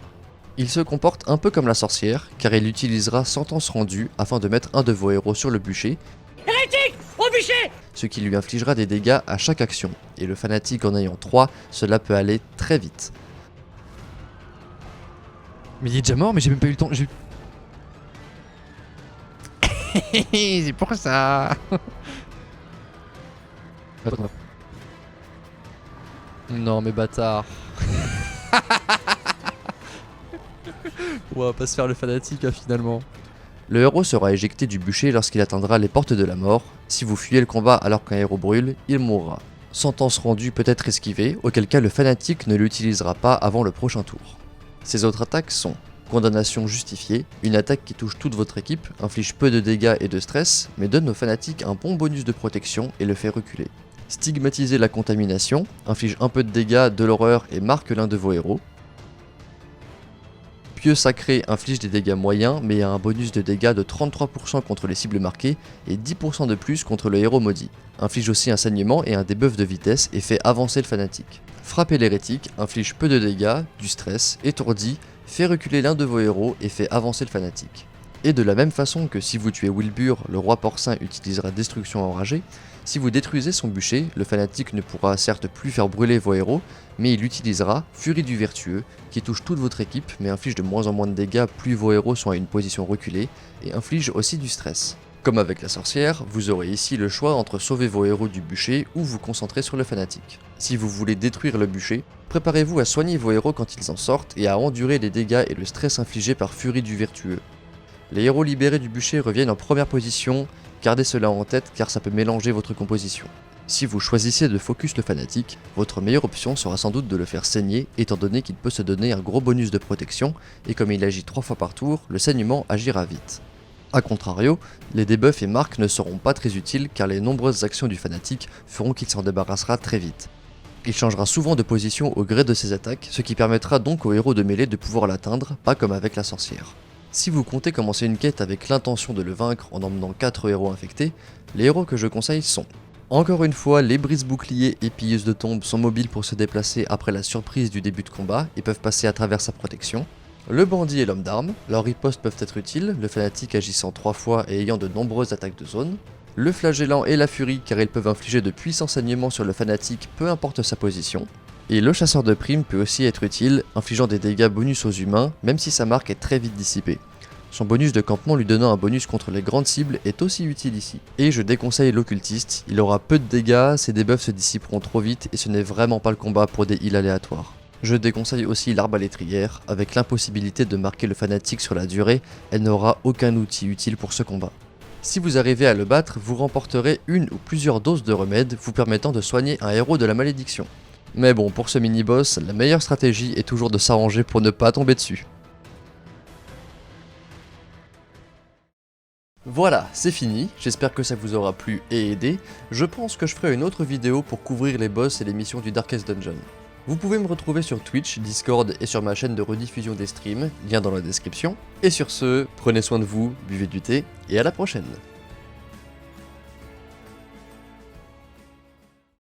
A: Il se comporte un peu comme la sorcière, car il utilisera Sentence rendue afin de mettre un de vos héros sur le bûcher,
C: Hérétique! Au bûcher!
A: ce qui lui infligera des dégâts à chaque action, et le fanatique en ayant 3, cela peut aller très vite.
B: Mais il est déjà mort, mais j'ai même pas eu le temps. C'est pour ça.
A: Non mais bâtard.
B: On va pas se faire le fanatique hein, finalement.
A: Le héros sera éjecté du bûcher lorsqu'il atteindra les portes de la mort. Si vous fuyez le combat alors qu'un héros brûle, il mourra. Sentence rendue peut être esquivée, auquel cas le fanatique ne l'utilisera pas avant le prochain tour. Ses autres attaques sont condamnation justifiée, une attaque qui touche toute votre équipe, inflige peu de dégâts et de stress, mais donne au fanatique un bon bonus de protection et le fait reculer. Stigmatiser la contamination, inflige un peu de dégâts, de l'horreur et marque l'un de vos héros. Pieux sacré inflige des dégâts moyens, mais a un bonus de dégâts de 33% contre les cibles marquées et 10% de plus contre le héros maudit. Inflige aussi un saignement et un debuff de vitesse et fait avancer le fanatique. Frapper l'hérétique inflige peu de dégâts, du stress, étourdi, fait reculer l'un de vos héros et fait avancer le fanatique. Et de la même façon que si vous tuez Wilbur, le roi porcin utilisera destruction enragée, si vous détruisez son bûcher, le fanatique ne pourra certes plus faire brûler vos héros, mais il utilisera Furie du Vertueux, qui touche toute votre équipe mais inflige de moins en moins de dégâts plus vos héros sont à une position reculée, et inflige aussi du stress. Comme avec la sorcière, vous aurez ici le choix entre sauver vos héros du bûcher ou vous concentrer sur le fanatique. Si vous voulez détruire le bûcher, préparez-vous à soigner vos héros quand ils en sortent et à endurer les dégâts et le stress infligés par Furie du Vertueux. Les héros libérés du bûcher reviennent en première position, gardez cela en tête car ça peut mélanger votre composition. Si vous choisissez de focus le fanatique, votre meilleure option sera sans doute de le faire saigner étant donné qu'il peut se donner un gros bonus de protection et comme il agit 3 fois par tour, le saignement agira vite. A contrario, les debuffs et marques ne seront pas très utiles car les nombreuses actions du fanatique feront qu'il s'en débarrassera très vite. Il changera souvent de position au gré de ses attaques, ce qui permettra donc au héros de mêlée de pouvoir l'atteindre, pas comme avec la sorcière. Si vous comptez commencer une quête avec l'intention de le vaincre en emmenant 4 héros infectés, les héros que je conseille sont: encore une fois, les brise-boucliers et pilleuses de tombes sont mobiles pour se déplacer après la surprise du début de combat et peuvent passer à travers sa protection. Le bandit et l'homme d'armes, leurs ripostes peuvent être utiles, le fanatique agissant 3 fois et ayant de nombreuses attaques de zone. Le flagellant et la furie car ils peuvent infliger de puissants saignements sur le fanatique peu importe sa position. Et le chasseur de primes peut aussi être utile, infligeant des dégâts bonus aux humains, même si sa marque est très vite dissipée. Son bonus de campement lui donnant un bonus contre les grandes cibles est aussi utile ici. Et je déconseille l'occultiste, il aura peu de dégâts, ses debuffs se dissiperont trop vite et ce n'est vraiment pas le combat pour des heals aléatoires. Je déconseille aussi l'arbalétrière, avec l'impossibilité de marquer le fanatique sur la durée, elle n'aura aucun outil utile pour ce combat. Si vous arrivez à le battre, vous remporterez une ou plusieurs doses de remède vous permettant de soigner un héros de la malédiction. Mais bon, pour ce mini-boss, la meilleure stratégie est toujours de s'arranger pour ne pas tomber dessus. Voilà, c'est fini, j'espère que ça vous aura plu et aidé. Je pense que je ferai une autre vidéo pour couvrir les boss et les missions du Darkest Dungeon. Vous pouvez me retrouver sur Twitch, Discord et sur ma chaîne de rediffusion des streams, lien dans la description. Et sur ce, prenez soin de vous, buvez du thé, et à la prochaine.